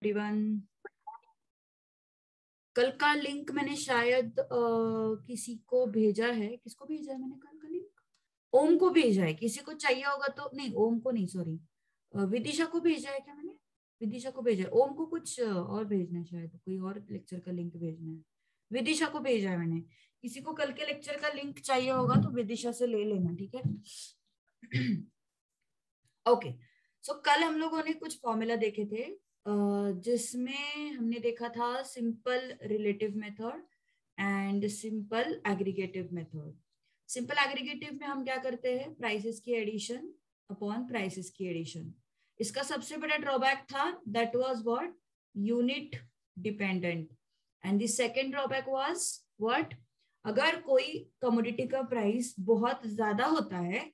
Everyone, कल का link मैंने शायद किसी को भेजा है। किसको भेजा है मैंने कल का लिंक? ओम को भेजा है। किसी को चाहिए होगा तो, नहीं ओम को नहीं, सॉरी, विदिशा को भेजा है क्या मैंने? विदिशा को भेजा है। ओम को कुछ और भेजना है, शायद कोई और लेक्चर का लिंक भेजना है। विदिशा को भेजा है मैंने। किसी को कल के लेक्चर का लिंक चाहिए होगा तो विदिशा से ले लेना, ठीक है? ओके, सो कल हम लोगों ने कुछ फॉर्मूला देखे थे, जिसमें हमने देखा था simple relative method and simple aggregative method. Simple aggregative में हम क्या करते हैं? प्राइसेस की एडिशन अपॉन प्राइसेस की एडिशन। इसका सबसे बड़ा ड्रॉबैक था, that was what? Unit dependent. And the second drawback was what? अगर कोई कमोडिटी का प्राइस बहुत ज्यादा होता है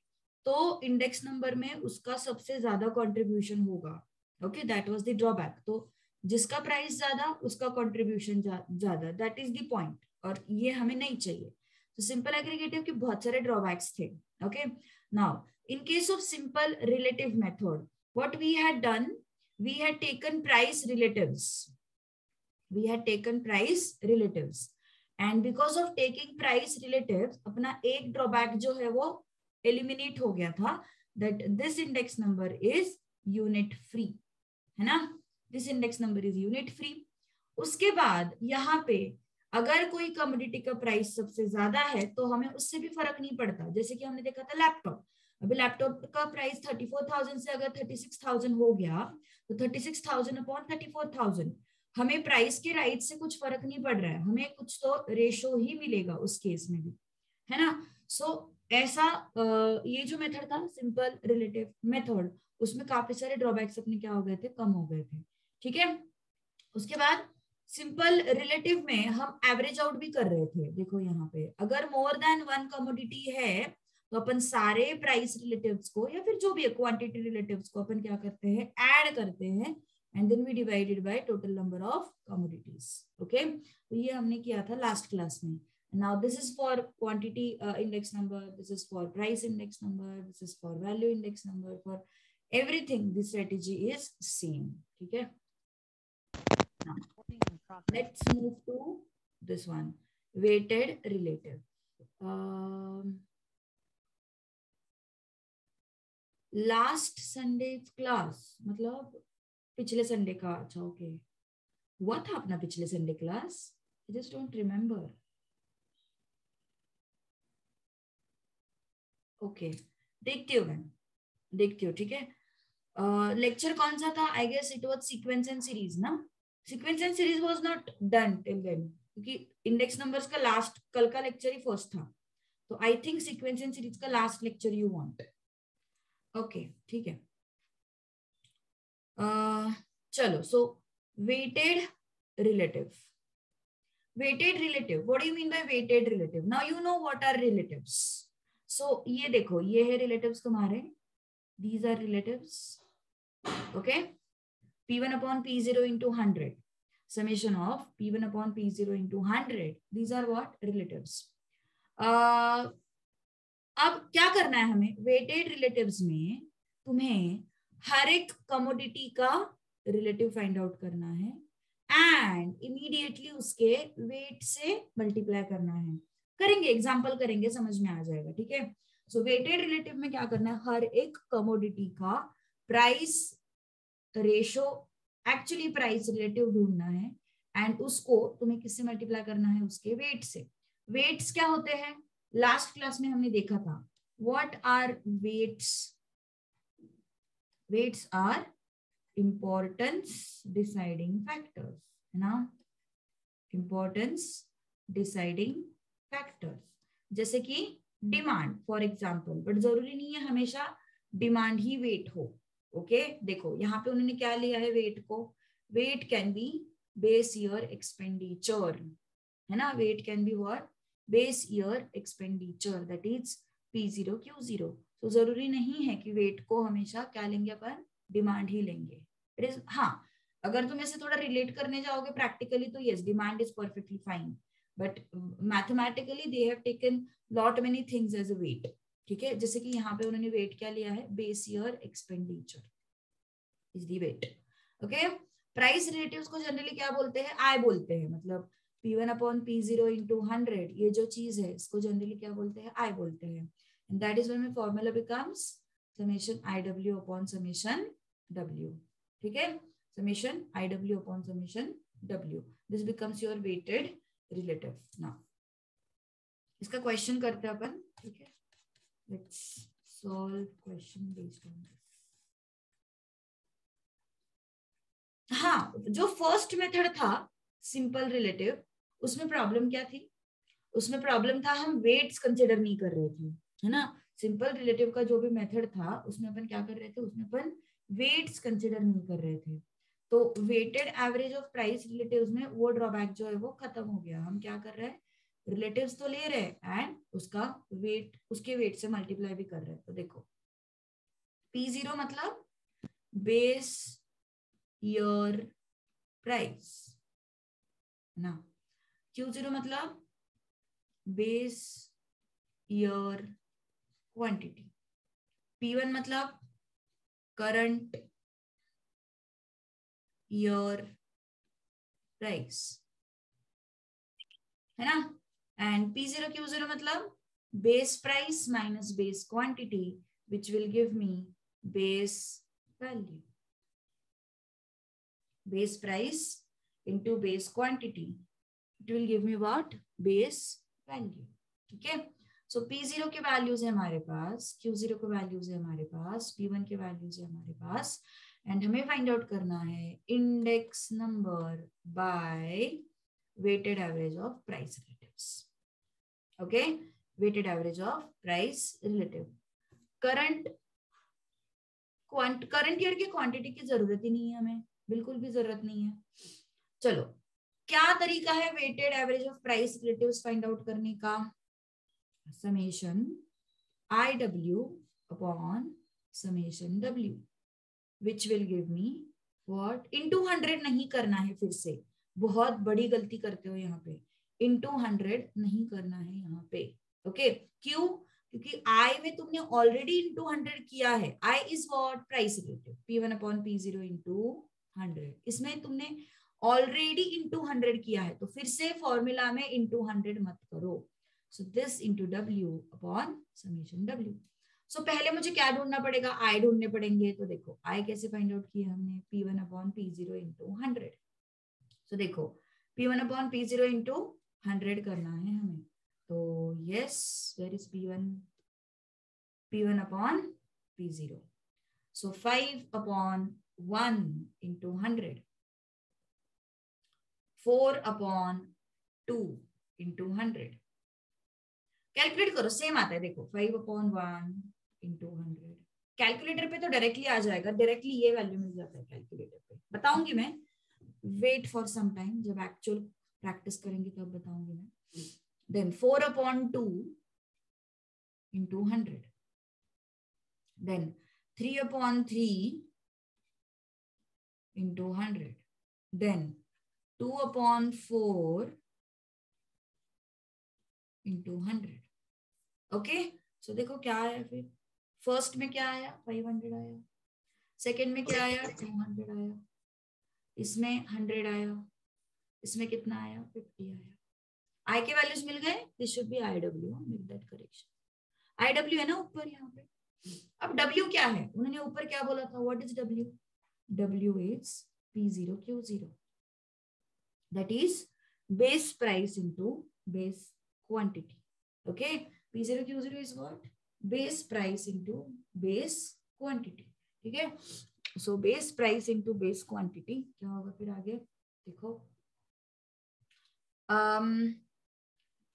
तो इंडेक्स नंबर में उसका सबसे ज्यादा कंट्रीब्यूशन होगा। Okay, that was the drawback. तो जिसका प्राइस ज्यादा उसका कंट्रीब्यूशन ज्यादा, दैट इज द पॉइंट, और ये हमें नहीं चाहिए। तो सिंपल एग्रीगेटिव के बहुत सारे ड्रॉबैक्स थे। Okay, now in case of simple relative method, what we had done, we had taken price relatives. We had taken price relatives, and because of taking price relatives, अपना एक drawback जो है वो eliminate हो गया था, that this index number is unit free, है ना? This index number is unit free. उसके बाद यहाँ पे अगर कोई कमोडिटी का प्राइस सबसे ज्यादा है तो हमें उससे भी फर्क नहीं पड़ता। जैसे कि हमने देखा था लैपटॉप। अभी लैपटॉप का प्राइस 34,000 से अगर 36,000 हो गया तो 36,000 अपॉन 34,000, हमें प्राइस के राइट से कुछ फर्क नहीं पड़ रहा है, हमें कुछ तो रेशो ही मिलेगा उस केस में भी, है ना? सो ऐसा ये जो मेथड था सिंपल रिलेटिव मेथड, उसमें काफी सारे ड्रॉबैक्स अपने क्या हो गए थे? कम हो गए थे, ठीक है? उसके बाद सिंपल रिलेटिव में हम एवरेज आउट भी कर रहे थे। देखो यहाँ पे अगर मोर देन वन कमोडिटी है तो अपन सारे प्राइस रिलेटिव्स को या फिर जो भी है क्वांटिटी रिलेटिव्स को अपन क्या करते हैं? ऐड करते हैं, and then we divided by total number of commodities. Okay, तो ये हमने किया था लास्ट क्लास में। Now this is for quantity index number, this is for price index number, this is for value index number, for everything the strategy is same, ठीक है? Now let's move to this one, weighted relative. Last Sunday class, मतलब पिछले Sunday का, अच्छा okay, हुआ था अपना पिछले Sunday class? I just don't remember. Okay, देखती हूँ मैं, देखती हूँ, ठीक है? लेक्चर कौन सा था? I guess it was sequence and series ना? Sequence and series was not done till then, क्योंकि इंडेक्स नंबर्स का लास्ट, कल का लेक्चर ही फर्स्ट था, तो I think sequence and series का last lecture you want. Okay, ठीक है। चलो, so weighted relative, weighted relative, what do you mean by weighted relative? Now you know what are relatives. So ये देखो, ये है relatives तुम्हारे, these are relatives, okay? P1 upon P0 into 100, summation of P1 upon P0 into 100, these are what? Relatives. अब क्या करना है हमें? weighted relatives में तुम्हें हर एक commodity का relative find out करना है एंड इमीडिएटली उसके वेट से मल्टीप्लाई करना है। करेंगे, एग्जांपल करेंगे, समझ में आ जाएगा, ठीक है? सो वेटेड रिलेटिव में क्या करना है? हर एक कमोडिटी का price ratio, actually price relative ढूंढना है, एंड उसको तुम्हें किससे मल्टीप्लाई करना है? उसके वेट से। वेट्स क्या होते हैं? लास्ट क्लास में हमने देखा था, what are weights? Weights are importance deciding factors, है ना? importance deciding factors, जैसे कि डिमांड फॉर एग्जाम्पल, बट जरूरी नहीं है हमेशा डिमांड ही वेट हो। ओके, देखो यहाँ पे उन्होंने क्या लिया है वेट को? Weight can be base year expenditure, है ना? Weight can be what? Base year expenditure, that is P0 Q0। तो जरूरी नहीं है कि वेट को हमेशा क्या लेंगे अपन? डिमांड ही लेंगे। इट इज, हाँ, अगर तुम ऐसे थोड़ा रिलेट करने जाओगे प्रैक्टिकली तो yes, demand is perfectly fine, but mathematically they have taken lot many things as a weight, ठीक है? जैसे कि यहाँ पे उन्होंने वेट क्या लिया है? Base year expenditure is the weight. Okay, price relatives को जनरली क्या बोलते हैं, आई बोलते हैं, मतलब P1 अपॉन P0 इंटू 100, ये जो चीज है इसको जनरली क्या बोलते हैं, आई बोलते हैं. And that is when my formula becomes summation IW upon summation W. ठीक है, summation IW upon summation W. This becomes your weighted relative. Now इसका क्वेश्चन करते हैं अपन. ठीक है, let's solve question based on this. हाँ, जो फर्स्ट मेथड था सिंपल रिलेटिव, उसमें प्रॉब्लम क्या थी, उसमें प्रॉब्लम था हम वेट्स कंसिडर नहीं कर रहे थे, है ना. सिंपल रिलेटिव का जो भी मेथड था उसमें अपन क्या कर रहे थे, उसमें अपन वेट्स कंसिडर नहीं कर रहे थे. तो weighted average of price relatives में वो ड्रॉबैक जो है वो खत्म हो गया. हम क्या कर रहे हैं, रिलेटिव्स तो ले रहे हैं एंड उसका वेट, उसके वेट से मल्टीप्लाई भी कर रहे हैं. तो देखो P0 मतलब बेस ईयर प्राइस ना, Q0 मतलब बेस ईयर क्वांटिटी, P1 मतलब करंट ईयर प्राइस, है ना. एंड P0 Q0 मतलब base price minus base quantity which will give me base value. Base price into base quantity, it will give me what, base value. ठीक है, सो P0 के values है हमारे पास, Q0 के values है हमारे पास, P1 के वैल्यूज है हमारे पास, एंड हमें फाइंड आउट करना है index number by weighted average of price relatives. Okay, weighted average of price relative. Current year की क्वांटिटी की जरूरत ही नहीं है हमें, बिल्कुल भी जरूरत नहीं है. चलो, क्या तरीका है weighted average of price relatives find out करने का, summation IW upon summation W which will give me what, into 100 नहीं करना है, फिर से बहुत बड़ी गलती करते हो यहाँ पे, इनटू 100 नहीं करना है यहाँ पे. ओके, क्यों, क्योंकि I में तुमने ऑलरेडी इनटू 100 किया है. I is what, price relative, P1 upon P0 into 100, इसमें तुमने ऑलरेडी इंटू 100 किया है, तो फिर से फॉर्मूला में इंटू 100 मत करो. So this into W upon summation W. सो पहले मुझे क्या ढूंढना पड़ेगा, I ढूंढने पड़ेंगे. तो देखो I कैसे फाइंड आउट किया हमने, P1 अपॉन P0 इंटू 100. सो देखो P1 अपॉन P0 इंटू 100 करना है हमें. तो yes, where is P1 upon P0. So 5 upon 1 into 100, 4 upon 2 into 100. Calculate करो, सेम आता है. देखो 5 अपॉन 1 इंटू 100, कैलकुलेटर पे तो डायरेक्टली आ जाएगा, डायरेक्टली ये वैल्यू मिल जाता है कैलकुलेटर पे. बताऊंगी मैं, वेट फॉर सम टाइम, जब एक्चुअल प्रैक्टिस करेंगे तब बताऊंगी मैं. Then 4 upon 2 into 100, then 3 upon 3 into 100, then 2 upon 4 into 100. Okay, so देखो क्या आया, फिर फर्स्ट में क्या आया, 500 आया, सेकंड में क्या आया, 200 आया, इसमें 100 आया, इसमें कितना आया, 50 आया. आई के वैल्यूज मिल गए, this should be IW, make that correction. IW है ना ऊपर यहाँ पे. अब W क्या है, उन्होंने ऊपर क्या बोला था, what is W, W is P0 Q0, that is base price into base quantity. Okay, P0 Q0 is what, base price into base quantity. ठीक है, so base price into base quantity क्या होगा फिर आगे, देखो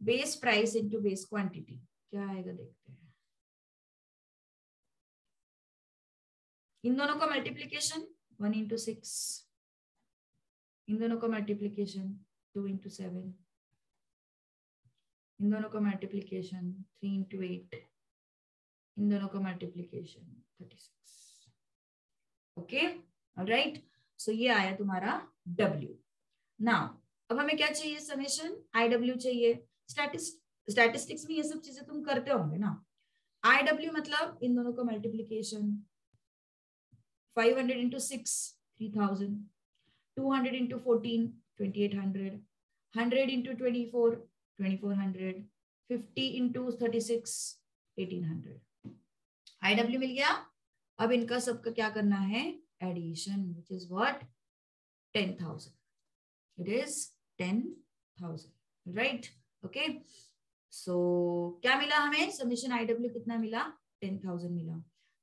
base price into base quantity क्या आएगा, देखते हैं. इन दोनों का मल्टीप्लीकेशन 1 इंटू 6, इन दोनों का मल्टीप्लीकेशन 2 इंटू 7, इन दोनों का मल्टीप्लीकेशन 3 इंटू 8, इन दोनों का मल्टीप्लीकेशन 36. ओके, ऑलराइट, सो ये आया तुम्हारा W. नाउ अब हमें क्या चाहिए, समेशन IW चाहिए. स्टैटिस्टिक्स में ये सब चीजें तुम करते होंगे ना. IW मतलब इन दोनों का multiplication, 500 into 6 3000, 200 into 14, 2800. 100 into 24, 2400. 50 into 36, 1800. IW मिल गया. अब इनका सबका क्या करना है? Addition, which is what? 10,000. It is 10,000. Right? Okay. So क्या मिला हमें? समेशन IW कितना मिला? 10,000 मिला.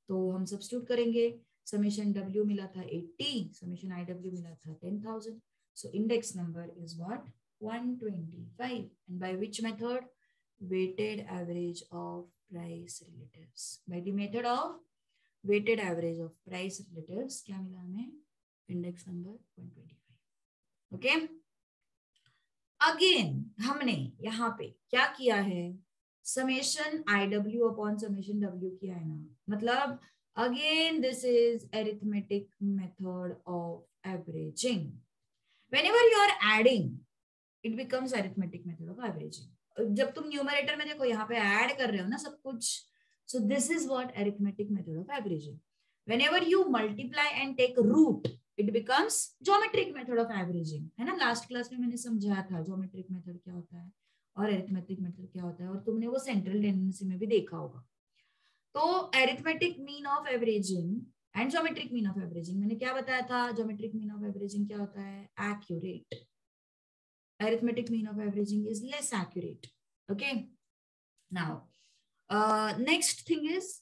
तो हम सब्स्टिट्यूट करेंगे. समेशन W मिला था 80, समेशन IW मिला था 10,000. So index number is what? 125. And by which method? Weighted average of price relatives. By the method of weighted average of price relatives क्या मिला हमें? Index number 125. ओके. अगेन हमने यहाँ पे क्या किया है? Summation IW upon summation W किया है ना. मतलब again this is arithmetic method of averaging. Whenever you are adding it becomes arithmetic method of averaging. जब तुम न्यूमरेटर में देखो यहाँ पे ऐड कर रहे हो ना सब कुछ. So this is what arithmetic method of averaging. Whenever you multiply and take root, it becomes geometric method of averaging. है ना. लास्ट क्लास में मैंने समझाया था geometric method क्या होता है और arithmetic method क्या होता है, और तुमने वो सेंट्रल टेंडेंसी में भी देखा होगा. तो arithmetic mean of averaging and geometric mean of averaging मैंने क्या बताया था? geometric mean of averaging क्या होता है? Accurate. Arithmetic mean of averaging is less accurate. Okay. Now next thing is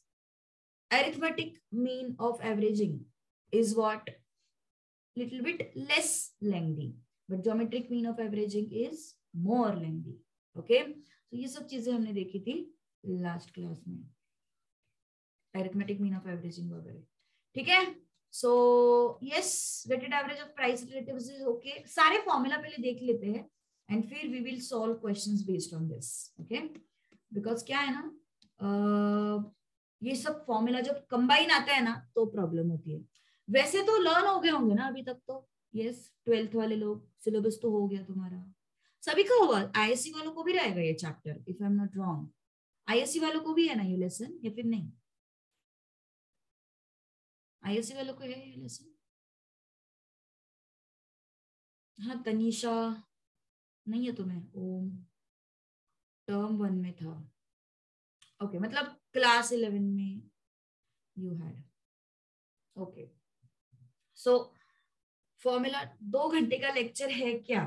arithmetic mean of averaging is what? Little bit less lengthy, but geometric mean of averaging is more lengthy. Okay. तो ये सब चीजें हमने देखी थी last class में. arithmetic mean of averaging वगैरह. ठीक है. So yes, weighted average of price relatives is okay. सारे फॉर्मूला पहले देख लेते हैं and फिर we will solve questions based on this. Okay. Because क्या है ना, ये सब फॉर्मूला जब कंबाइन आता है ना तो प्रॉब्लम होती है. वैसे तो लर्न हो गए होंगे ना अभी तक तो. यस, 12th वाले लोग सिलेबस तो हो गया तुम्हारा. सभी का होगा. आईएससी वालों को भी रहेगा ये chapter if I am not wrong. ISC वालों को भी है ना ये लेसन या फिर नहीं? आईएससी वालों को है ये लेसन? हाँ तनीषा नहीं है तुम्हें? ओम टर्म 1 में था. ओके मतलब क्लास 11 में you had. Okay. So formula 2 घंटे का लेक्चर है क्या?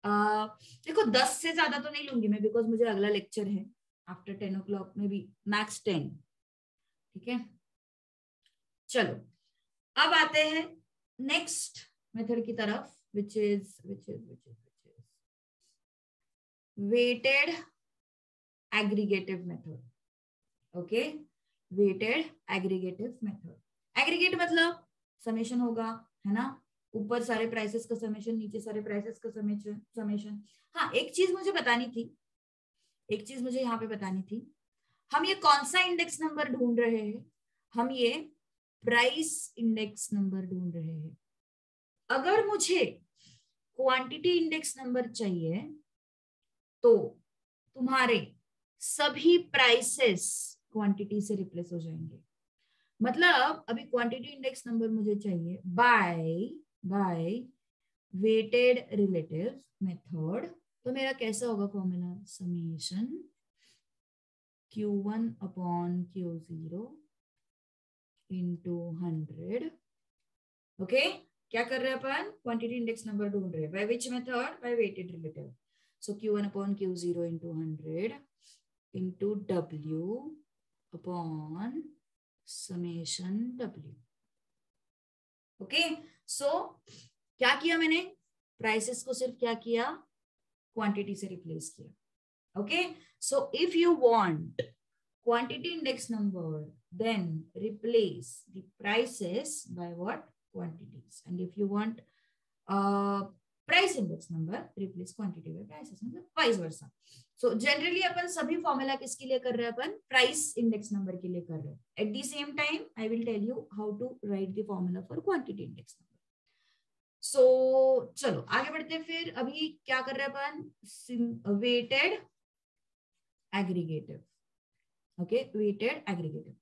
देखो 10 से ज्यादा तो नहीं लूंगी मैं बिकॉज मुझे अगला लेक्चर है आफ्टर 10 o'clock में भी, मैक्स 10. ठीक है. चलो अब आते हैं नेक्स्ट मेथड की तरफ which is weighted aggregative method. Okay. weighted aggregative method. Aggregate मतलब समेशन होगा है ना. ऊपर सारे प्राइसेस का समेशन, नीचे सारे प्राइसेस का समेशन. हाँ एक चीज मुझे बतानी थी, एक चीज मुझे यहाँ पे बतानी थी. हम ये कौन सा इंडेक्स नंबर ढूंढ रहे हैं? हम ये प्राइस इंडेक्स नंबर ढूंढ रहे हैं. अगर मुझे क्वांटिटी इंडेक्स नंबर चाहिए तो तुम्हारे सभी प्राइसेस क्वांटिटी से रिप्लेस हो जाएंगे. मतलब अभी क्वांटिटी इंडेक्स नंबर मुझे चाहिए बाय वेटेड रिलेटिव मेथड. तो मेरा कैसा होगा formula? Summation Q1 upon Q0 into 100. Okay. क्या कर रहे हैं अपन? क्वांटिटी इंडेक्स नंबर ढूंढ रहे हैं. By which method? By weighted relative. So Q1 upon Q0 into 100 into W upon summation W. Okay. So क्या किया मैंने? प्राइसेस को सिर्फ क्या किया? क्वांटिटी से रिप्लेस किया. Okay. So if you want quantity index number then replace the prices by what? Quantities. And if you want price index number, replace quantity by prices. मतलब vice versa. So generally अपन सभी formula किसके लिए कर रहे हैं? अपन price index number के लिए कर रहे हैं. At the same time, I will tell you how to write the formula for quantity index number. So चलो आगे बढ़ते हैं. फिर अभी क्या कर रहे हैं अपन? Weighted aggregative. Okay. Weighted aggregative.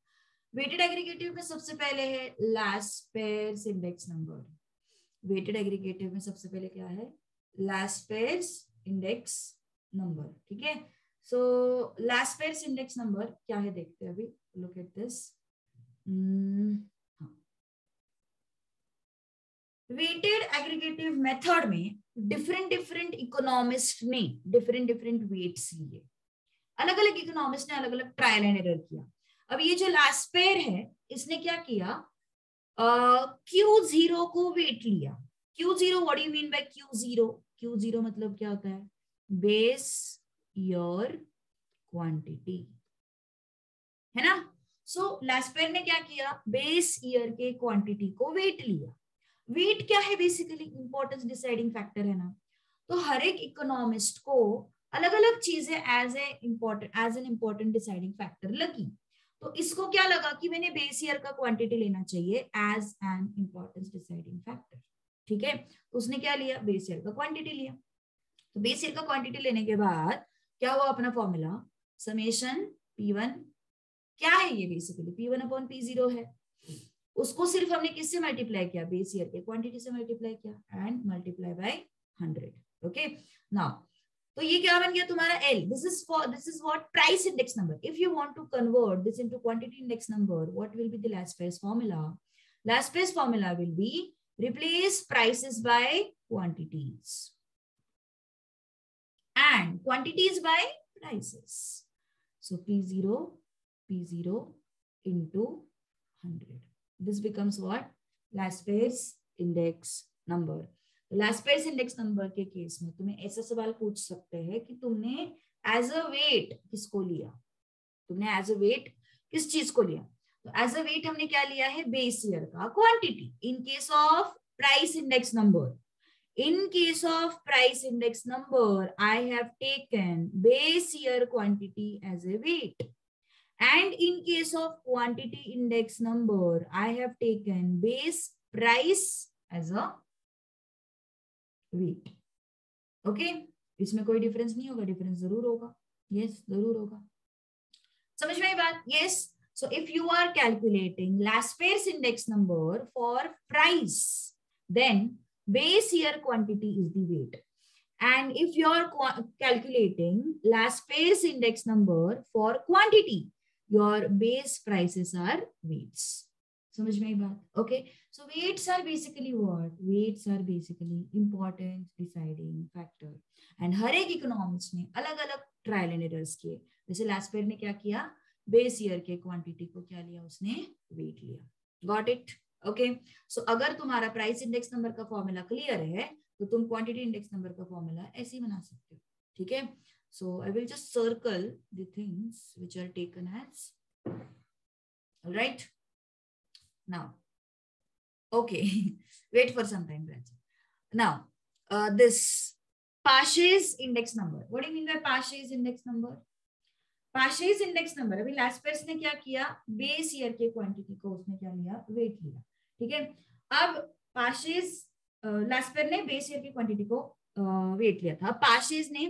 Weighted aggregative में सबसे पहले है last pairs index number. Weighted aggregative में सबसे पहले क्या है, लास्ट पेयर्स इंडेक्स नंबर, ठीक है। So last pairs index number क्या है देखते हैं अभी, look at this. Weighted aggregative method में डिफरेंट डिफरेंट इकोनॉमिस्ट ने डिफरेंट डिफरेंट वेट्स लिए, अलग अलग इकोनॉमिस्ट ने अलग अलग ट्रायल एंड एरर किया। अब ये जो लास्ट पेयर है इसने क्या किया, Q0 को वेट लिया। Q0 what do you mean by Q0? Q0 मतलब क्या होता है, बेस ईयर क्वांटिटी, है ना। सो लास्ट पेयर ने क्या किया, बेस ईयर के क्वांटिटी को वेट लिया। वेट क्या है, बेसिकली इंपॉर्टेंस डिसाइडिंग फैक्टर है ना। तो हर एक इकोनॉमिस्ट को अलग अलग चीजें as an important deciding factor लगी। तो इसको क्या लगा कि मैंने बेस ईयर का क्वांटिटी लेना चाहिए as an importance deciding factor, ठीक है। तो उसने क्या लिया, बेस ईयर का क्वांटिटी लिया। तो बेस ईयर का क्वांटिटी लेने के बाद क्या हुआ, अपना फॉर्मूला समेशन P1, क्या है ये बेसिकली P1/P0 है। उसको सिर्फ हमने किससे मल्टीप्लाई किया, बेस ईयर के क्वांटिटी से मल्टीप्लाई किया and multiply by 100, okay. Now तो ये क्या बन गया तुम्हारा L, this is what price index number. If you want to convert this into quantity index number, what will be the Laspeyres formula? Laspeyres formula will be replace prices by quantities and quantities by prices. So P0 into 100. This becomes what? Last pairs index number. तो last pairs index number के case में तुम्हें ऐसा सवाल पूछ सकते हैं कि तुमने एज अ वेट किसको लिया, तुमने एज अ वेट किस चीज को लिया। तो एज अ वेट हमने क्या लिया है, बेस ईयर का quantity. In case of price index number, in case of price index number, I have taken base year quantity as a weight. And in case of quantity index number, I have taken base price as a weight. Okay? इसमें कोई difference नहीं होगा, difference जरूर होगा, yes, जरूर होगा। समझ में आई बात? Yes. So if you are calculating last pairs index number for price, then base year quantity is the weight. And if you are calculating last pairs index number for quantity, your base prices are weights. समझ में आई बात? Okay. So weights are basically what? Weights are basically important deciding factor. And हर एक economist ने अलग अलग trial and errors किए। जैसे last pair ने क्या किया, बेस ईयर के क्वांटिटी को क्या लिया उसने, वेट लिया। Got it? ओके। सो अगर तुम्हारा प्राइस इंडेक्स नंबर का फॉर्मूला क्लियर है तो तुम क्वांटिटी इंडेक्स नंबर का फॉर्मूला ऐसे ही बना सकते हो, ठीक है। So I will just circle the things which are taken as, alright. Now okay, wait for some time Raj. Now this Parshey's index number, what do you mean by Parshey's index number? Parshey's index number, अभी last pairs ने क्या किया, base year के quantity को उसने क्या लिया, wait लिया, ठीक है। अब पार्शेज लास्ट पेयर ने बेस ईयर की क्वांटिटी को वेट लिया था। पार्शेज ने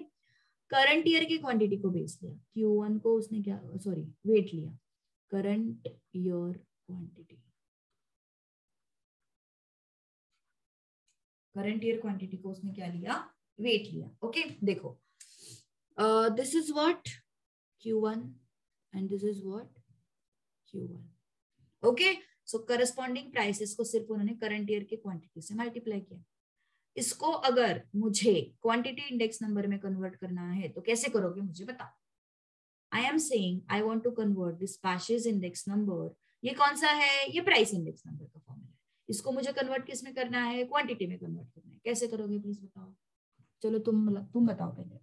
करंट ईयर की क्वांटिटी को बेस लिया, Q1 को उसने क्या, सॉरी, वेट लिया, current year quantity, current year quantity को उसने क्या लिया, वेट लिया। ओके, देखो this is what Q1 and this is what Q1. Okay, so corresponding prices को सिर्फ उन्होंने करंट ईयर के क्वांटिटी से मल्टीप्लाई किया। इसको अगर मुझे क्वांटिटी इंडेक्स नंबर में कन्वर्ट करना है तो कैसे करोगे मुझे बताओ। I am saying I want to convert this पार्शेज इंडेक्स नंबर, ये कौन सा है, ये प्राइस इंडेक्स नंबर का फॉर्मूला है। इसको मुझे कन्वर्ट किस में करना है, क्वांटिटी में कन्वर्ट करना है। कैसे करोगे प्लीज बताओ। चलो तुम बताओ पहले।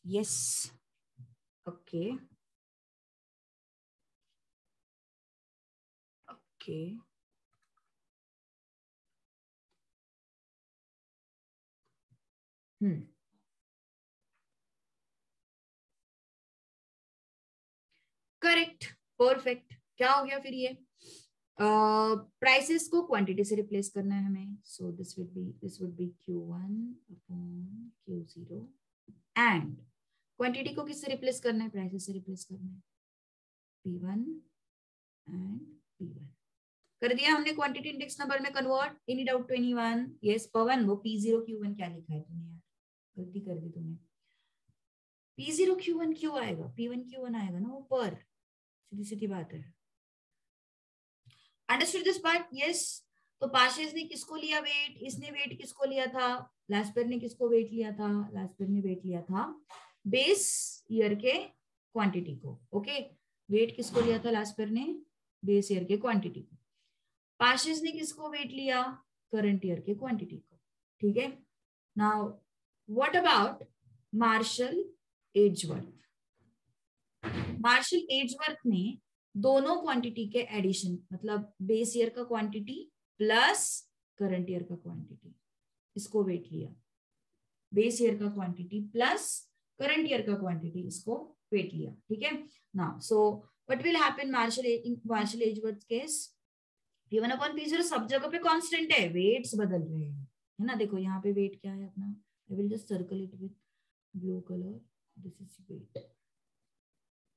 Yes, okay okay, correct, perfect. क्या हो गया फिर ये, प्राइसेस को क्वांटिटी से रिप्लेस करना है हमें, so this would be Q1 upon Q0 and quantity को किससे रिप्लेस करना है, प्राइसेस से रिप्लेस करना है, P1 एंड P1 कर दिया हमने क्वांटिटी इंडेक्स नंबर में convert. Any doubt to anyone? Yes Pavan, वो P0 Q1 क्या लिखा है तूने यार, गलती कर दी तूने। P0 Q1 क्यों आएगा, P1 Q1 आएगा ना ऊपर, सीधी सीधी बात है। Understood this part? यस। तो पाशेस ने किसको लिया वेट, इसने वेट किसको लिया था, लास्पेर ने किसको वेट लिया था, लास्पेर ने वेट लिया था बेस ईयर के क्वांटिटी को। ओके, वेट किसको लिया था लास्पेर ने, बेस ईयर के क्वांटिटी को। पाशेस ने किसको वेट लिया, करंट ईयर के क्वांटिटी को। ठीक है, now what about Marshall Edgeworth? Marshall Edgeworth ने दोनों क्वांटिटी के एडिशन, मतलब बेस ईयर का क्वांटिटी प्लस करंट ईयर का क्वांटिटी, इसको वेट लिया। बेस ईयर का क्वांटिटी प्लस करंट ईयर का क्वांटिटी, इसको वेट लिया। ठीक है ना, so what will happen Marshall Edgeworth case, P1 upon P0 सब जगह पे कांस्टेंट है, वेट्स बदल रहे हैं, है ना। देखो यहाँ पे वेट क्या है अपना, I will just circle it with blue colour, this is weight,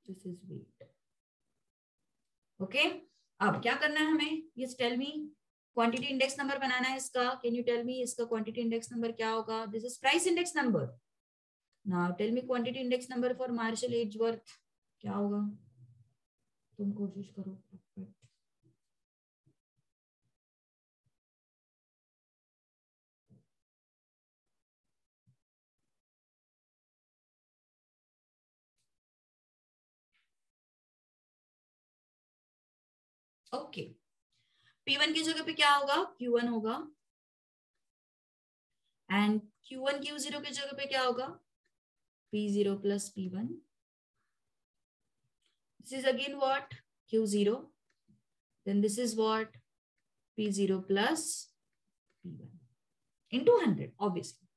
this is weight. Okay, अब क्या करना है हमें, ये tell me, quantity index number बनाना है इसका। कैन यू टेल मी इसका क्वांटिटी इंडेक्स नंबर क्या होगा? This is price index number. Now tell me quantity index number for Marshall Edgeworth क्या होगा, तुम कोशिश करो। ओके, P1 की जगह पे क्या होगा, Q1 होगा, एंड Q1 Q0 की जगह पे क्या होगा, P0 plus P1। This is again what, Q0, then this is what, P0 plus P1 into 100, obviously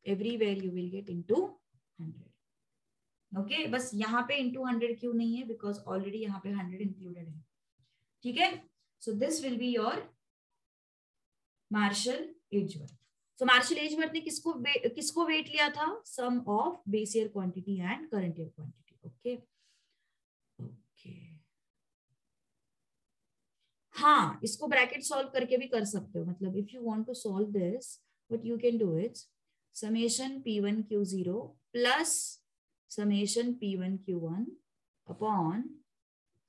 everywhere you will get into 100। Okay, बस यहाँ पे into 100 क्यों नहीं है, बिकॉज ऑलरेडी यहाँ पे 100 इंक्लूडेड है। ठीक है, so this will be your Marshall Edgeworth. So Marshall Edgeworth ने किसको वेट लिया था, sum of base year quantity and current year quantity. Okay okay, हाँ इसको ब्रैकेट सॉल्व करके भी कर सकते हो, मतलब if you want to solve this what you can do is summation P1 Q0 plus summation P1 Q1 upon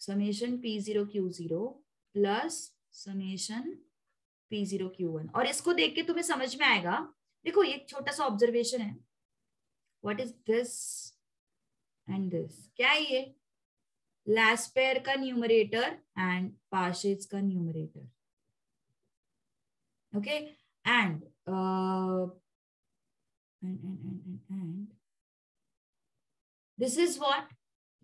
summation P0 Q0 plus summation P0 Q1। और इसको देख के तुम्हें समझ में आएगा, देखो ये छोटा सा ऑब्जर्वेशन है, what is this and this, क्या है ये, लास्पेर का न्यूमरेटर एंड पाशेस का numerator. Okay, and this is what,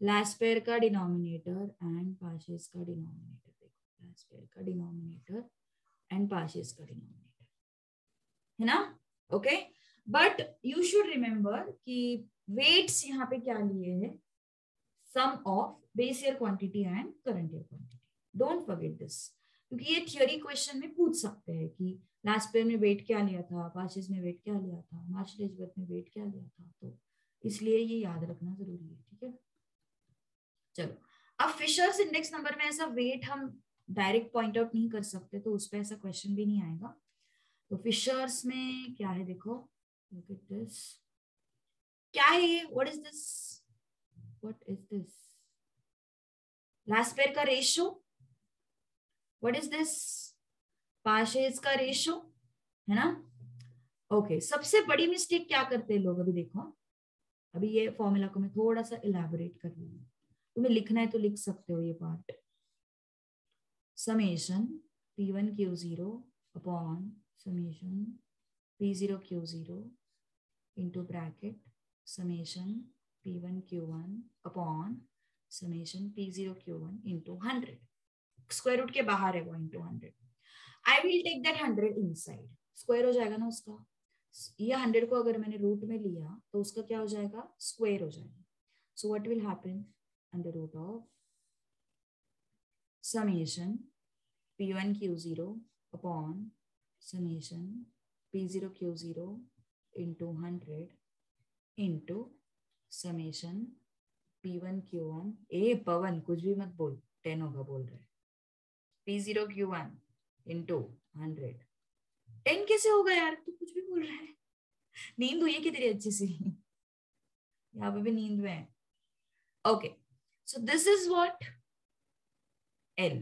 Laspeyres का डिनोमिनेटर एंड पाशेस का डिनोमिनेटर। देखो लास्पेर का डिनोमिनेटर एंड पाशेस का डिनोमिनेटर, है ना। Okay, but you should remember कि वेट्स यहाँ पे क्या लिए हैं, sum of base year quantity and current year quantity. Don't forget this, क्योंकि ये थियोरी क्वेश्चन में पूछ सकते हैं कि लास्ट पेयर में वेट क्या लिया था, पाशेस में वेट क्या लिया था, मार्शल एजवर्थ में वेट क्या लिया था, तो इसलिए ये याद रखना जरूरी है। ठीक है, चलो अब फिशर्स इंडेक्स नंबर में ऐसा वेट हम डायरेक्ट पॉइंट आउट नहीं कर सकते, तो उस पर ऐसा क्वेश्चन भी नहीं आएगा। तो फिशर्स में क्या है, देखो लुक एट दिस, क्या है ये, what is this, what is this, last pair का रेशियो, व्हाट इज दिस, पाशेस का रेशियो, है ना। ओके, सबसे बड़ी मिस्टेक क्या करते हैं लोग, अभी देखो, अभी ये फॉर्मूला को मैं थोड़ा सा इलैबोरेट कर रही हूँ, तुम्हें लिखना है तो लिख सकते हो ये part, summation P1 Q0 upon summation P0 Q0 into bracket summation P1 Q1 upon summation P0 Q1 into 100। Square root के बाहर है वो into 100। I will take that 100 inside, square हो जाएगा ना उसका, ये 100 को अगर मैंने रूट में लिया तो उसका क्या हो जाएगा, स्क्वायर हो जाएगा। So what will happen, under root of summation P1 Q0 upon summation P0 Q0 into 100 into summation P1 Q1. ए पवन कुछ भी मत बोल, 10 होगा बोल रहे. P0 Q1 into 100. 10 कैसे होगा यार, तू कुछ भी बोल रहा है. नींद हुई है कि तेरी अच्छी सी? यहाँ पे भी नींद में है. Okay, so this is what L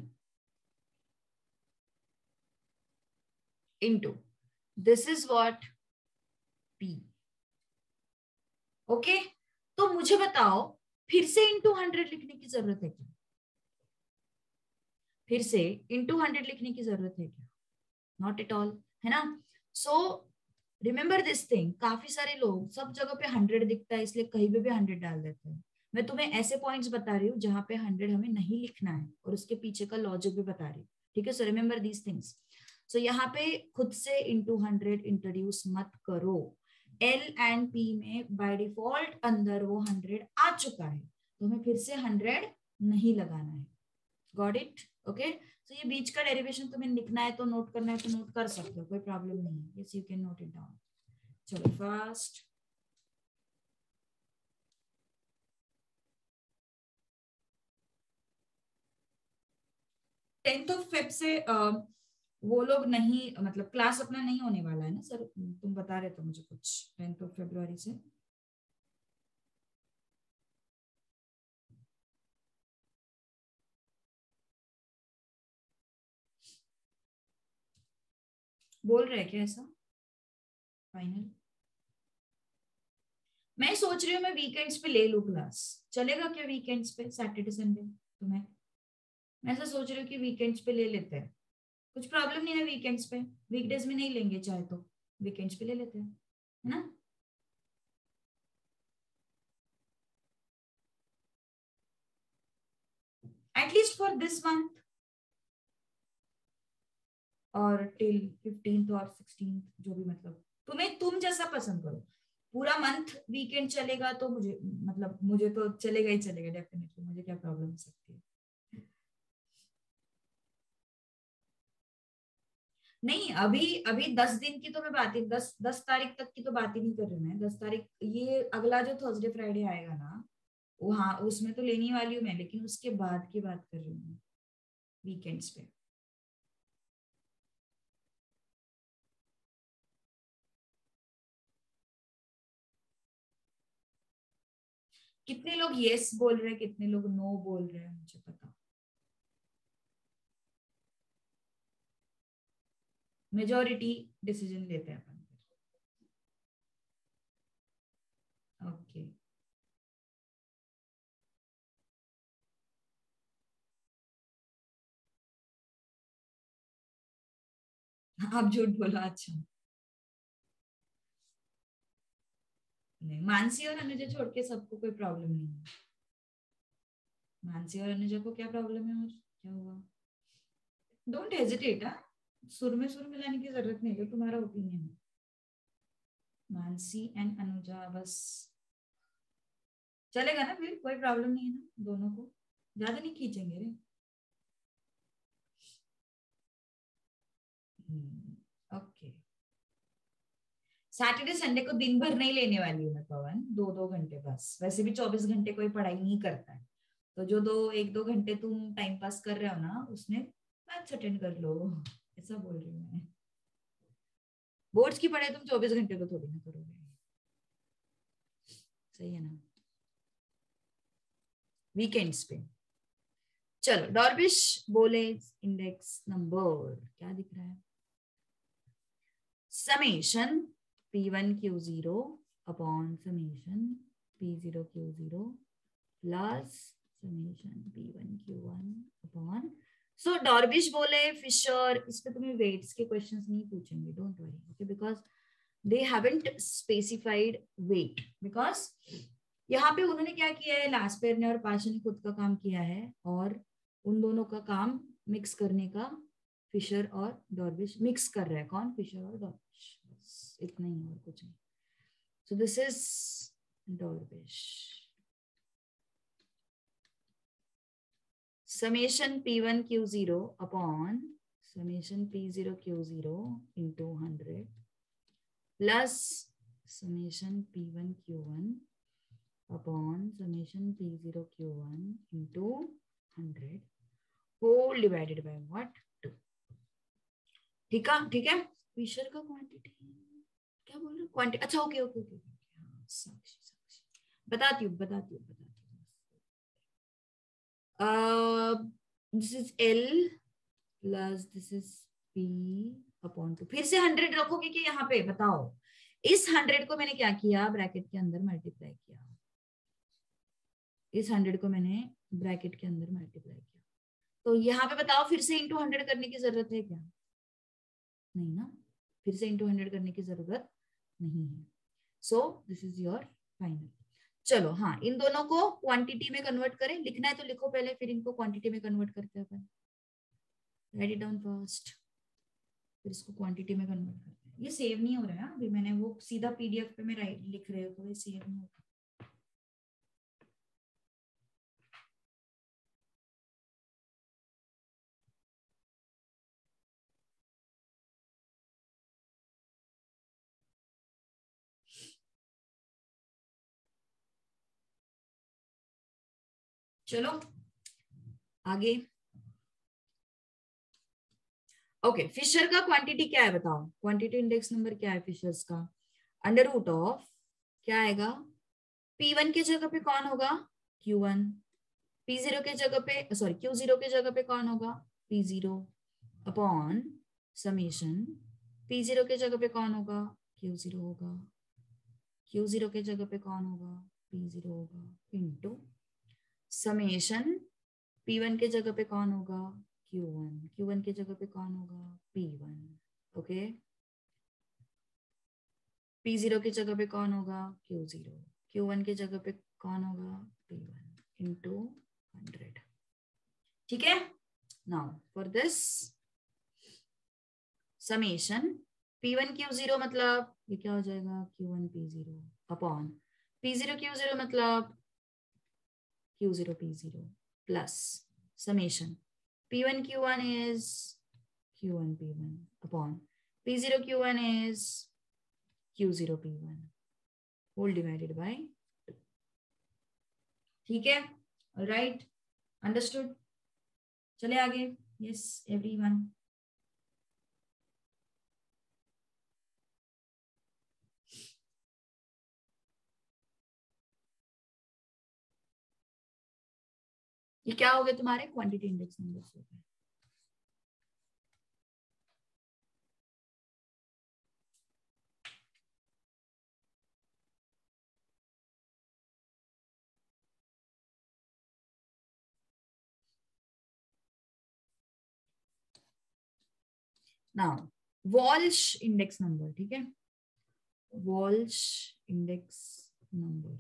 into this is what P. Okay, तो मुझे बताओ फिर से इंटू 100 लिखने की जरूरत है क्या? फिर से इंटू 100 लिखने की जरूरत है क्या? नॉट एट ऑल, है ना. सो रिमेंबर दिस थिंग, काफी सारे लोग सब जगह पे 100 दिखता है इसलिए कहीं पे भी 100 डाल देते हैं. मैं तुम्हें ऐसे पॉइंट्स बता रही हूँ जहां पे 100 हमें नहीं लिखना है और उसके पीछे का लॉजिक भी बता रही हूँ. ठीक है, सो रिमेंबर दीज थिंग्स. सो यहाँ पे खुद से इंटू 100 इंट्रोड्यूस मत करो. L एंड P में बाय डिफॉल्ट अंदर वो 100 आ चुका है, तो हमें फिर से 100 नहीं लगाना है. Got it? ओके, तो ये बीच का डेरिवेशन तुम्हें लिखना है तो नोट करना है तो नोट कर सकते हो, कोई प्रॉब्लम नहीं है. Yes, you can note it down. चलो फास्ट. टेंथ ऑफ फेब से वो लोग नहीं, मतलब क्लास अपना नहीं होने वाला है ना सर, तुम बता रहे थे मुझे कुछ 10th ऑफ फरवरी से. बोल रहे क्या ऐसा? फाइनल मैं सोच रही हूँ मैं वीकेंड्स पे ले लूँ क्लास, चलेगा क्या? वीकेंड्स पे सैटरडे संडे तुम्हें, मैं ऐसा सोच रही हूँ कि वीकेंड्स पे ले लेते हैं. कुछ प्रॉब्लम नहीं है वीकेंड्स पे, वीकडेज में नहीं लेंगे चाहे तो वीकेंड्स पे ले लेते हैं, है ना. एटलीस्ट फॉर दिस मंथ और टिल 15th और 16th, जो भी मतलब तुम्हें, तुम जैसा पसंद करो. पूरा मंथ वीकेंड चलेगा तो मुझे, मतलब मुझे तो चलेगा ही चलेगा डेफिनेटली, मुझे क्या प्रॉब्लम हो सकती है. नहीं, अभी अभी 10 दिन की तो मैं बात ही, 10 तारीख तक की तो बात ही नहीं कर रही मैं. 10 तारीख ये अगला जो थर्सडे फ्राइडे आएगा ना, वो हाँ उसमें तो लेने वाली हूँ मैं, लेकिन उसके बाद की बात कर रही हूँ वीकेंड्स पे. कितने लोग यस बोल रहे हैं, कितने लोग नो बोल रहे हैं, मुझे पता. मेजोरिटी डिसीजन लेते हैं अपन. ओके, आप झूठ बोला. अच्छा, नहीं, मानसी और अनुजा छोड़ के सबको कोई प्रॉब्लम नहीं है. मानसी और अनुजा को क्या प्रॉब्लम है और क्या हुआ? Don't hesitate. हाँ, सुर में सुर मिलाने की जरूरत नहीं है, तुम्हारा ओपिनियन है. मानसी एंड अनुजा बस चलेगा ना, फिर कोई प्रॉब्लम नहीं है ना दोनों को, ज्यादा नहीं खींचेंगे रे. ओके, सैटरडे संडे को दिन भर नहीं लेने वाली हूँ मैं पवन, 2-2 घंटे बस. वैसे भी 24 घंटे कोई पढ़ाई नहीं करता है, तो जो 1-2 घंटे तुम टाइम पास कर रहे हो ना उसमें मैथ्स अटेंड कर लो, ऐसा बोल रही हूँ मैं. बोर्ड्स की पढ़ाई तुम 24 घंटे तो थोड़ी ना करोगे, सही है ना. वीकेंड्स पे. चलो डॉर्बिश बोले इंडेक्स नंबर क्या दिख रहा है? Summation P1Q0 upon summation P0Q0 plus summation P1Q1 upon. So Dorbish Bowley Fisher, इस पे तुम्हें वेट्स के क्वेश्चंस नहीं पूछेंगे, don't worry. Okay, because they haven't specified weight, because यहाँ पे उन्होंने क्या किया है, लास्ट पेयर ने और पाशा ने खुद का काम किया है और उन दोनों का काम मिक्स करने का. फिशर और डॉर्बिश मिक्स कर रहा है. कौन? फिशर और डॉर्बिश, बस इतना ही और कुछ नहीं. So this is Dorbish. Summation P1Q0 upon summation P0 Q0 into 100 plus summation P1 Q1 upon summation P0 Q1 into 100 whole divided by what? 2. ठीक है फिशर का क्वांटिटी क्या बोल रहे? क्वांटिटी, अच्छा ओके ओके ओके, साक्षी बताती हूँ this is L plus this is P upon 2. फिर से 100 रखोगे कि यहाँ पे बताओ? इस 100 को मैंने क्या किया, ब्रैकेट के अंदर मल्टीप्लाई किया. इस 100 को मैंने ब्रैकेट के अंदर मल्टीप्लाई किया. तो यहाँ पे बताओ फिर से इंटू 100 करने की जरूरत है क्या? नहीं ना, फिर से इंटू 100 करने की जरूरत नहीं है. So this is your final. चलो हाँ, इन दोनों को क्वांटिटी में कन्वर्ट करें. लिखना है तो लिखो पहले, फिर इनको क्वांटिटी में कन्वर्ट करते हैं अपन. राइट इट डाउन फर्स्ट, फिर इसको क्वांटिटी में कन्वर्ट करते हैं. ये सेव नहीं हो रहा है अभी, मैंने वो सीधा पीडीएफ पे मैं राइट लिख रही हूँ तो ये सेव नहीं होता. चलो आगे. ओके, फिशर का क्वांटिटी क्या है बताओ? क्वांटिटी इंडेक्स नंबर क्या है फिशर्स का? अंडर रूट ऑफ क्या आएगा? P1 की जगह पे कौन होगा? Q1. P0 के जगह पे, सॉरी Q0 के जगह पे कौन होगा? P0 अपॉन समेशन P0 के जगह पे कौन होगा? Q0 होगा. Q0 के जगह पे कौन होगा? P0 होगा इनटू समेशन P1 के जगह पे कौन होगा? Q1. Q1 के जगह पे कौन होगा? P1. ओके. P0 की जगह पे कौन होगा? Q0. Q1 की जगह पे कौन होगा? P1 into 100. ठीक है. Now for this summation P1 Q0 मतलब ये क्या हो जाएगा? Q1 P0 upon P0 Q0 मतलब Q0 P0 plus summation P1 Q1 is Q1 P1 upon P0 Q1 is Q0 P1 whole divided by 2. ठीक है, राइट, अंडरस्टूड. चले आगे. Yes everyone. ये क्या हो गए तुम्हारे? क्वांटिटी इंडेक्स नंबर्स हो गए. Now Walsh index number. ठीक है, Walsh index number.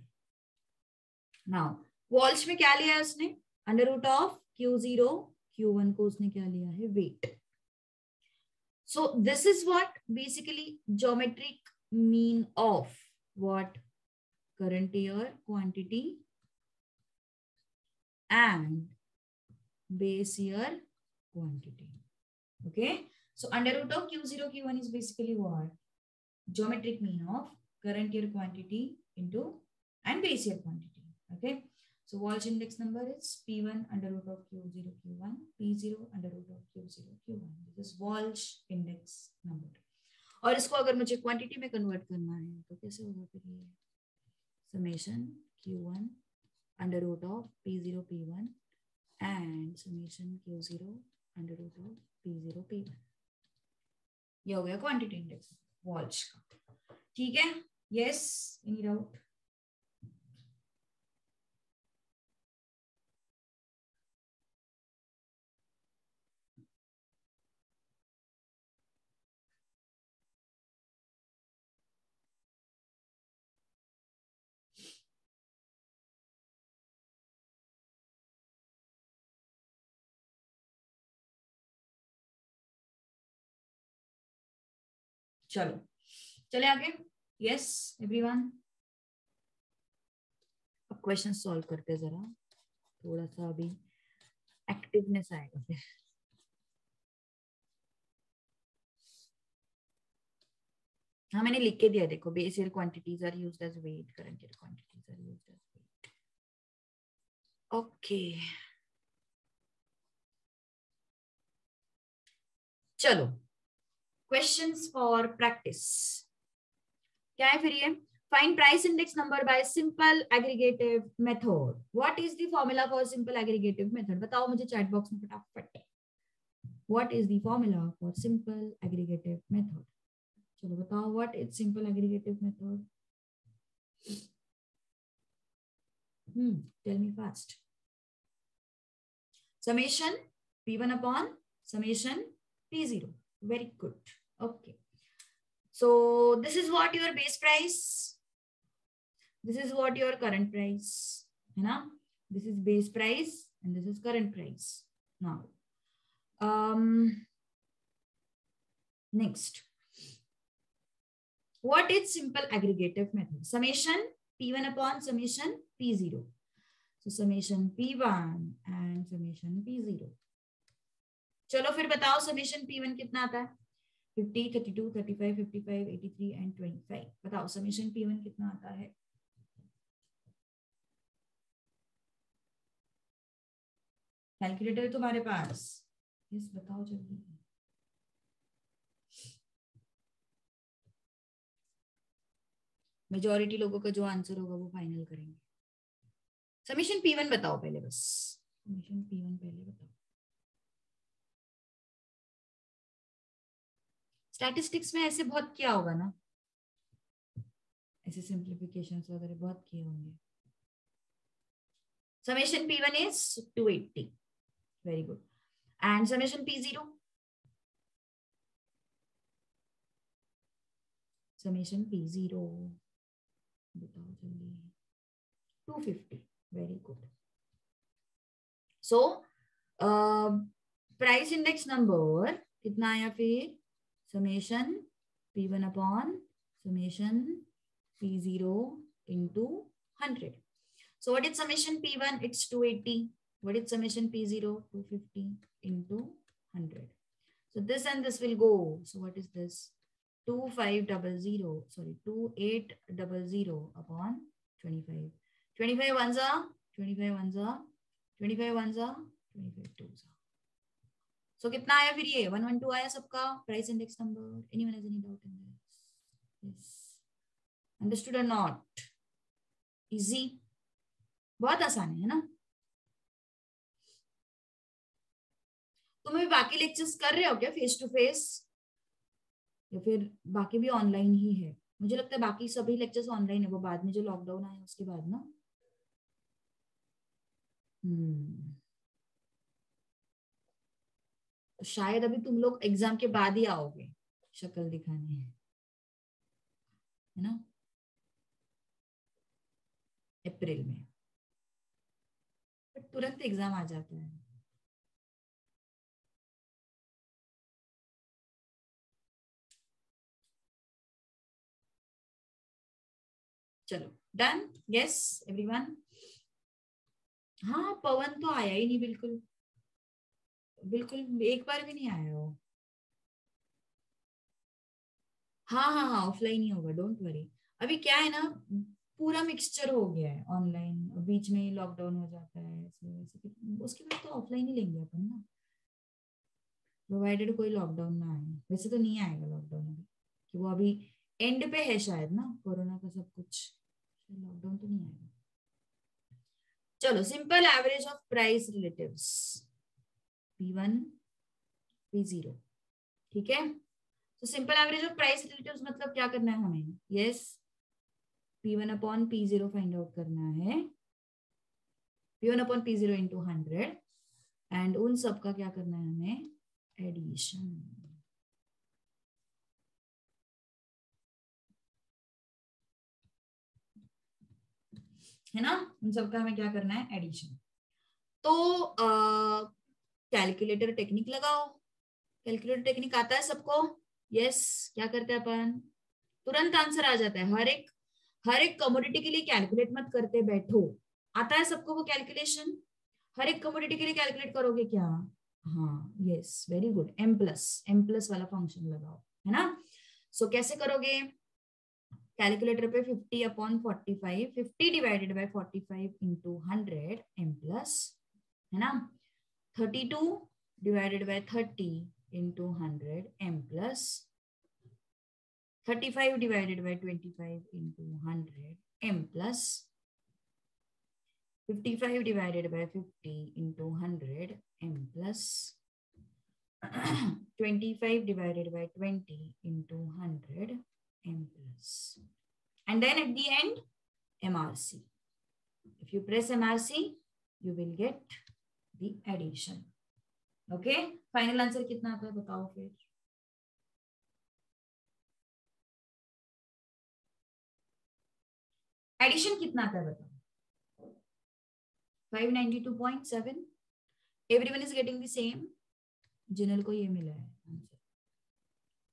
Now Walsh में क्या लिया है उसने? Under root of Q0 Q1 को उसने क्या लिया है? Wait. So this is what basically geometric mean of what? Current year quantity and base year quantity. Okay. So under root of Q0 Q1 is basically what? Geometric mean of current year quantity into and base year quantity. Okay. So Walsh index number is P1 under root of Q0 Q1, P0 under root of Q0 Q1. This is Walsh index number. और इसको अगर मुझे quantity में convert करना है तो कैसे होगा फिर? ये summation Q1 under root of P0 P1 and summation Q0 under root of P0 P1. ये हो गया क्वांटिटी इंडेक्स वॉल्श का. ठीक है. Yes, any doubt? चलो चले आगे. Yes everyone. अब क्वेश्चन सॉल्व करते जरा, थोड़ा सा अभी एक्टिवनेस आएगा फिर. हाँ मैंने लिख के दिया, देखो base year quantities are used as weight, current year quantities are used as weight. Okay चलो, क्वेश्चंस फॉर प्रैक्टिस। क्या है फिर ये? Find price index number by simple aggregative method. What is the formula for simple aggregative method? बताओ मुझे chat box में फटाफट। What is the formula for simple aggregative method? चलो बताओ, what is simple aggregative method? Tell me fast. Summation P1 upon summation P0. Very good. Okay. So this is what your base price. This is what your current price. है ना? This is base price and this is current price. Now, next. What is simple aggregative method? Summation P1 upon summation P0. So summation P1 and summation P0. चलो फिर बताओ summation P1 कितना आता है? 50, 32, 35, 55, 83 and 25। बताओ summation P1 कितना आता है? कैलकुलेटर तुम्हारे पास? यस बताओ जल्दी। मेजॉरिटी लोगों का जो आंसर होगा वो फाइनल करेंगे। समेशन P1 बताओ पहले, बस समेशन P1 पहले बताओ। स्टैटिस्टिक्स में ऐसे बहुत किया होगा ना, ऐसे सिंप्लीफिकेशंस वगैरह बहुत किए होंगे। Summation P1 is 280. Very good. And summation P0? Summation P0 बताओ जल्दी। 250. Very good. So price index number कितना आया फिर? Summation P1 upon summation P0 into 100. So what is summation P1? It's 280. What is summation P0? 250 into 100. So this and this will go. So what is this? 2500, sorry, 2800 upon 25. 25 ones are, 25 ones are, 25 ones are, 25 twos are. So कितना आया फिर ये? 112 आया सबका price index number. Anyone has any doubt in this? Yes. Understood or not? Easy. बहुत आसान है ना? तुम अभी बाकी लेक्चर्स कर रहे हो क्या फेस टू फेस, या फिर बाकी भी ऑनलाइन ही है? मुझे लगता है बाकी सभी लेक्चर्स ऑनलाइन है, वो बाद में जो लॉकडाउन आया उसके बाद ना। शायद अभी तुम लोग एग्जाम के बाद ही आओगे शक्ल दिखाने, है ना, अप्रैल में, बट तुरंत एग्जाम आ जाता है। चलो डन। Yes everyone. हाँ पवन तो आया ही नहीं, बिल्कुल बिल्कुल एक बार भी नहीं आया वो। हाँ हाँ हाँ ऑफलाइन ही होगा, डोंट वरी। अभी क्या है ना, पूरा मिक्सचर हो गया है, ऑनलाइन बीच में लॉकडाउन हो जाता है ऐसे वैसे, उसके बाद तो ऑफलाइन ही लेंगे अपन ना, प्रोवाइडेड कोई लॉकडाउन ना आए। वैसे तो नहीं आएगा लॉकडाउन अभी, कि वो अभी एंड पे है शायद ना कोरोना का सब कुछ, लॉकडाउन तो नहीं आएगा। चलो simple average of price relatives P1 P0, ठीक है। तो simple average of price relatives मतलब क्या करना है हमें? Yes P1 upon P0 find out करना है, P1 upon P0 into 100, and उन सब का क्या करना है हमें? एडिशन, है ना, उन सब का हमें क्या करना है? एडिशन। तो कैलकुलेटर टेक्निक लगाओ। कैलकुलेटर टेक्निक आता है सबको? यस क्या करते हैं अपन? तुरंत आंसर आ जाता है। हर एक कमोडिटी के लिए कैलकुलेट मत करते बैठो, आता है सबको वो कैलकुलेशन। हर एक कमोडिटी के लिए कैलकुलेट करोगे क्या? हाँ yes very good. M plus वाला फंक्शन लगाओ, है ना। सो कैसे करोगे? कैलकुलेटर पे 50/45, 50 divided by 45 into 100 m plus, है ना, 32 divided by 30 into 100 m plus, 35 divided by 25 into 100 m plus, 55 divided by 50 into 100 m plus, 25 divided by 20 into 100 m plus, and then at the end MRC. If you press MRC, you will get the addition. Okay, final answer कितना आता है बताओ फिर. Addition कितना आता है बताओ. 592.7. Everyone is getting the same. Jinal को ये मिला है आंसर.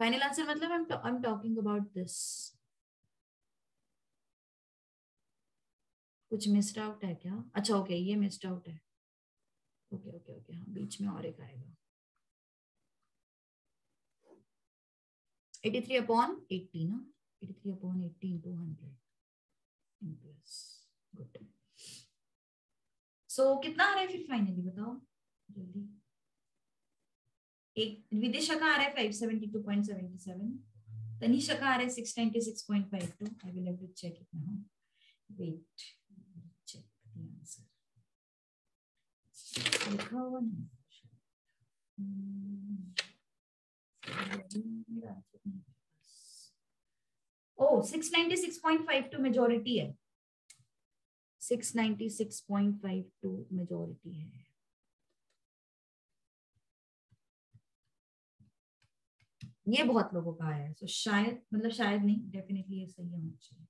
फाइनल आंसर मतलब I am talking about this. कुछ मिस्ड आउट है क्या? अच्छा ओके, ये मिस्ड आउट है. ओके ओके ओके, हाँ बीच में और एक आएगा. 83/80 ना, 83/80 into 100 प्लस. गुड. सो कितना आ रहा है फिर फाइनली बताओ जल्दी. एक विदिशा का आ रहा है 572.77. तनिषा का आ रहा है 696.52. I will have to check it now. Wait, check the answer. लिखा हुआ नहीं. ओ 696.52 मेजॉरिटी है. 696.52 मेजॉरिटी है. ये बहुत लोगों का आया है. सो शायद, मतलब शायद नहीं, डेफिनेटली ये सही होना चाहिए.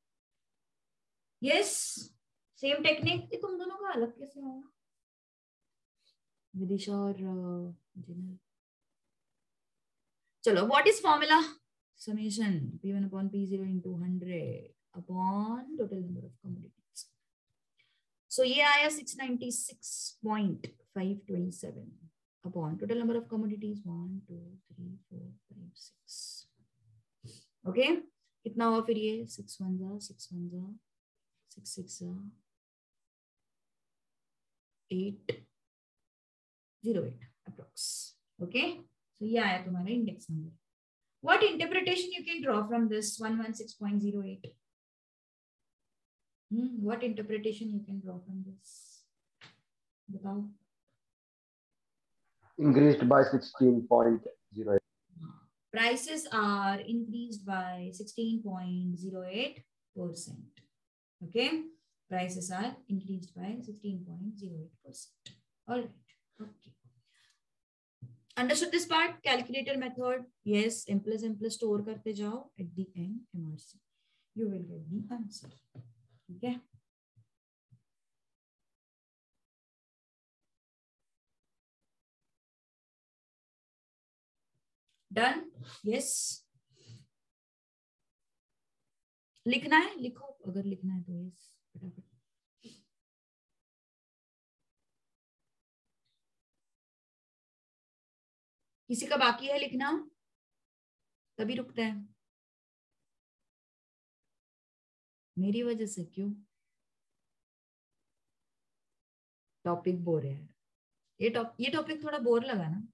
Yes, same technique. ये तुम दोनों का अलग कैसे आया विदिशा और जिनल? चलो, what is formula? Summation P1/P0 into 100 upon total number of commodities. So ये आया 696.527 upon total number of commodities 1 2 3 4 5 6. Okay, कितना हुआ फिर ये? 6 1 जा 6 1 जा 6 6 जा 808 अप्रॉक्स. ओके, सो ये आया तुम्हारा index number. What interpretation you can draw from this 116.08? What interpretation you can draw from this? बताओ. Increased by 16.08. Prices are increased by 16.08%. Okay, prices are increased by 16.08%. All right. Okay. Understood this part? Calculator method. Yes, m plus store करते जाओ. At the end, MRC. You will get the answer. Okay. Done? Yes. लिखना है? लिखो अगर लिखना है तो. yes, फटाफट. किसी का बाकी है लिखना? तभी रुकता है. मेरी वजह से क्यों? टॉपिक बोर है. ये टॉपिक थोड़ा बोर लगा ना.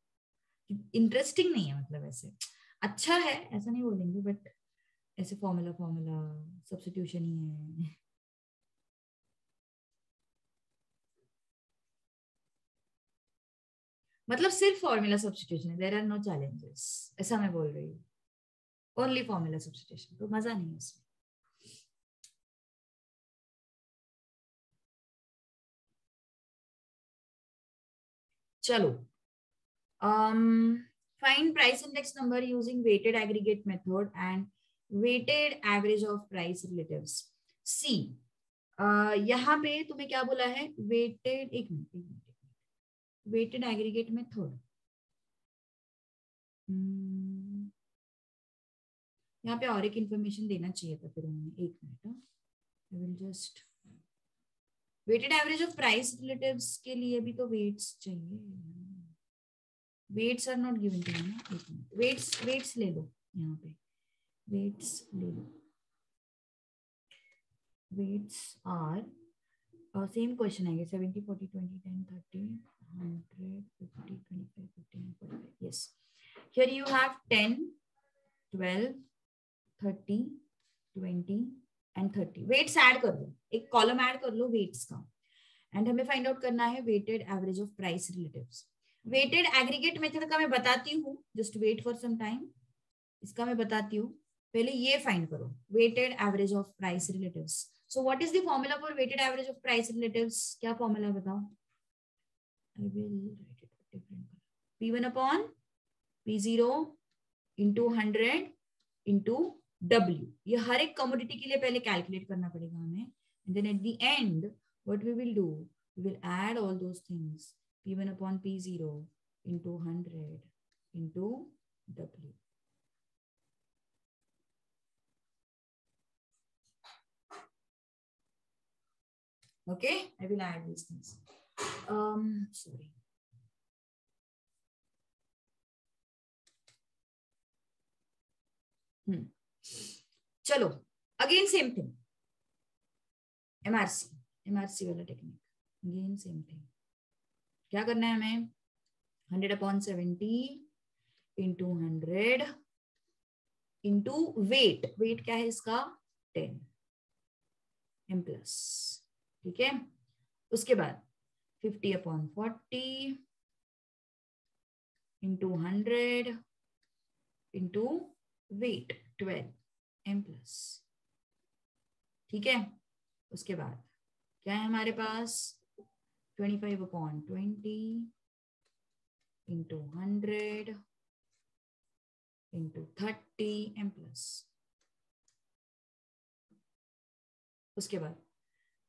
इंटरेस्टिंग नहीं है, मतलब ऐसे अच्छा है ऐसा नहीं बोलेंगे, बट ऐसे फॉर्मूला सब्स्टिट्यूशन ही है. मतलब सिर्फ फॉर्मूला सब्स्टिट्यूशन है. देयर आर नो चैलेंजेस, ऐसा मैं बोल रही हूँ. ओनली फॉर्मूला सब्स्टिट्यूशन, तो मजा नहीं है उसमें. चलो, find price index number using weighted aggregate method and weighted average of price relatives. See, यहाँ पे तुम्हें क्या बोला है? weighted, एक मिनट, weighted aggregate method. यहाँ पे और एक इंफॉर्मेशन देना चाहिए था फिर उन्होंने. एक मिनट, I will just. Weighted average of price relatives के लिए भी तो वेट्स चाहिए. Weights are not given to me. Weights ले लो, यहाँ पे वेट्स ले लो. weights are same question I guess 70 40 20 10 30 100 50 25 15 45. Yes, here you have 10 12 30 20 and 30 weights add कर लो, एक कॉलम ऐड कर लो वेट्स का एंड हमें फाइंड आउट करना है weighted average of price relatives. Weighted aggregate method का मैं बताती हूँ, just wait for some time. इसका मैं बताती हूँ, पहले ये फाइंड करो weighted average of price relatives. So what is the formula for weighted average of price relatives? क्या फॉर्मूला बताओ? I will right it different. P1 upon P0 into 100 into W. ये हर एक कमोडिटी के लिए पहले कैलकुलेट करना पड़ेगा हमें. And then at the end what we will do, we will add all those things. P1 upon P0 into 100 into W. Okay, I will add these things. Sorry. चलो again same thing, MRC वाला technique. Again same thing. क्या करना है हमें? 100 upon 70 into 100 into weight. Weight क्या है इसका? 10 m plus. ठीक है, उसके बाद 50 upon 40 into 100 into wait 12 m plus. ठीक है, उसके बाद क्या है हमारे पास? 25 upon 20 into 100 into 30 m plus. उसके बाद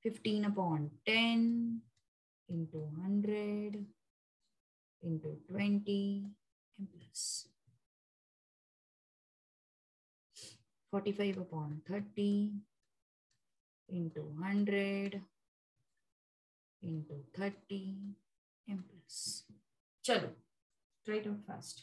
15 upon 10 into 100 into 20 m plus. 45 upon 30 into 100 into 30 m plus. चलो try it out fast.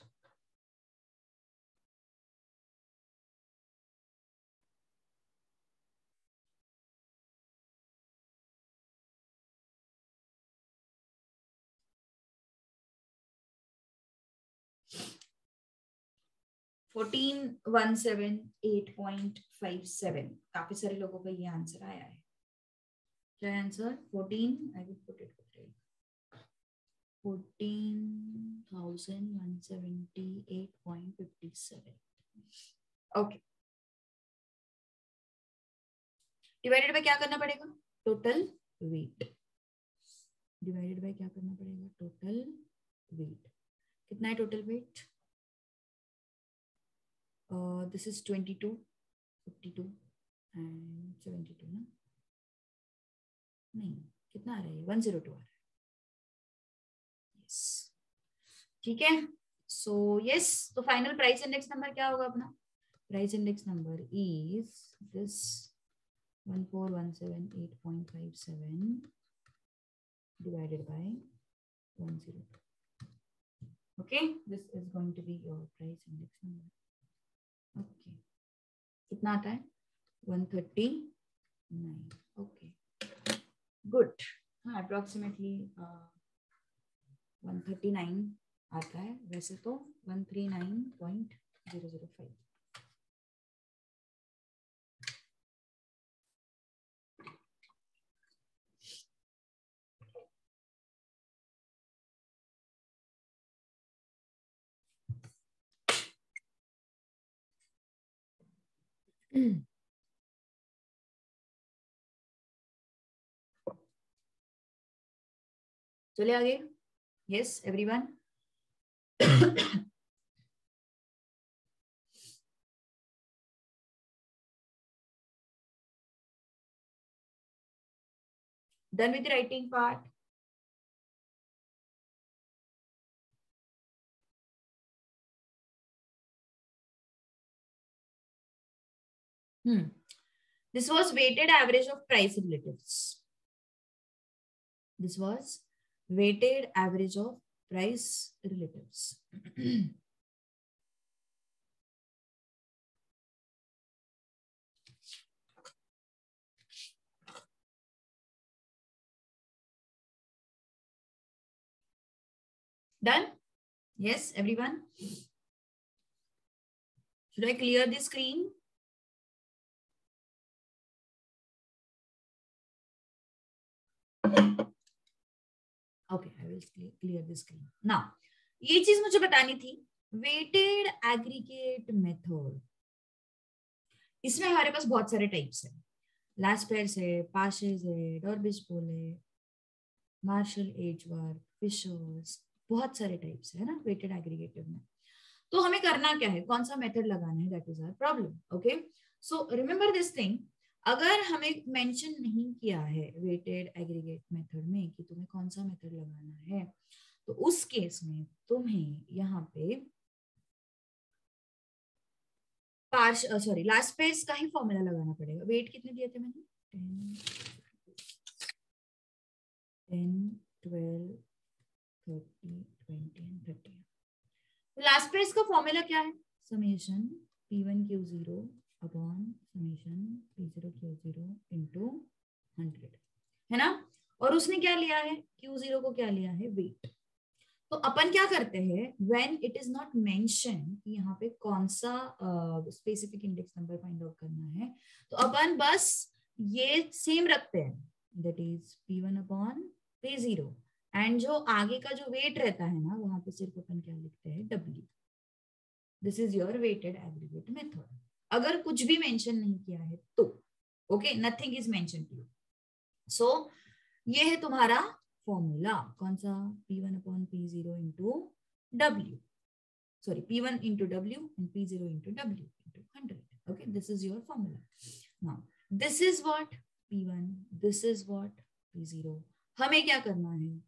Fourteen 178.57. काफी सारे लोगों का ये आंसर आया है. क्या answer? 14. I will put it 14,178.57. Okay, divided by क्या करना पड़ेगा? Total weight. डिवाइडेड बाय क्या करना पड़ेगा? Total weight. कितना है total weight? This is 22, 52 and 72 ना? नहीं, कितना आ रहा है? 102 आ रहा है. यस, ठीक है. सो यस, तो फाइनल प्राइस इंडेक्स नंबर क्या होगा अपना? Price index number is this 14,178.57 divided by 102. Okay, this is going to be your price index number. Okay, कितना आता है? 139. Okay, good. हाँ, अप्रोक्सीमेटली 139 आता है. वैसे तो 139.005. चलिए आगे. Yes everyone. Done with the writing part. This was weighted average of price relatives. This was weighted average of price relatives. Done? Yes, everyone. Should I clear the screen? Okay, I will clear the screen. Now, ये चीज मुझे बतानी थी, weighted aggregate method. इसमें हमारे पास बहुत सारे types है. लास्ट पेयर्स है, पाशेस है, डॉर्बिस्पोल है, मार्शल एजवर्क, फिशर्स, बहुत सारे टाइप्स है ना वेटेड एग्रीगेटिव में. तो हमें करना क्या है, कौन सा मेथड लगाना है, that is our problem. Okay, so remember this thing. अगर हमें मेंशन नहीं किया है वेटेड एग्रीगेट मेथड में कि तुम्हें कौन सा मेथड लगाना है, तो उस केस में तुम्हें यहाँ पे लास्ट पेज का ही फॉर्मूला लगाना पड़ेगा. वेट कितने दिए थे मैंने, 10, 12, 30, 20 एंड 30. लास्ट पेज का फॉर्मूला क्या है, summation P1Q0 upon summation P0Q0 into 100 है ना. और उसने क्या लिया है, Q0 को क्या लिया है, वेट. तो अपन क्या करते हैं, when it is not mention कि यहाँ पे कौन सा specific index number find out करना है, तो अपन बस ये सेम रखते हैं, that is P1 upon P0, and जो आगे का जो वेट रहता है ना, वहां पे सिर्फ अपन क्या लिखते हैं, W. This is your weighted aggregate method. अगर कुछ भी मेंशन नहीं किया है तो okay, nothing is mention to you. So ये है तुम्हारा फॉर्मूला, कौन सा, P1 upon P0 into W, sorry P1 into W and P0 into W into 100. Okay, this is your formula. Now this is what P1, this is what P0. हमें क्या करना है,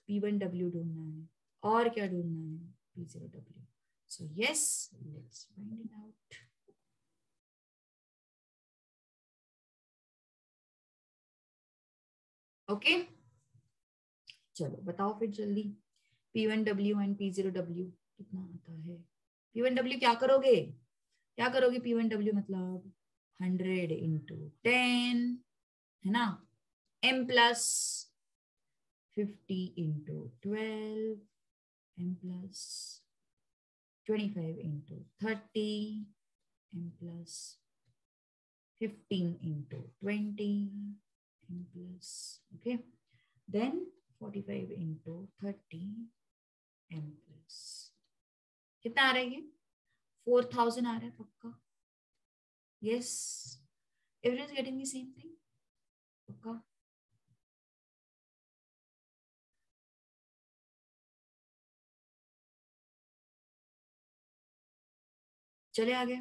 P1 W ढूंढना है, और क्या ढूंढना है, P0 W. So yes, let's find it out. Okay, चलो बताओ फिर जल्दी. P1W एंड P0W कितना आता है. P1W क्या करोगे, क्या करोगे, P1W मतलब 100 इंटू 10 है ना, M plus 50 into 12, M plus 25 into 30, M plus 15 into 20, M plus, okay, then 45 into 30, M plus. कितना आ रहा है ये, 4000 आ रहा है पक्का. Yes, everyone is getting the same thing, पक्का. चले आगे.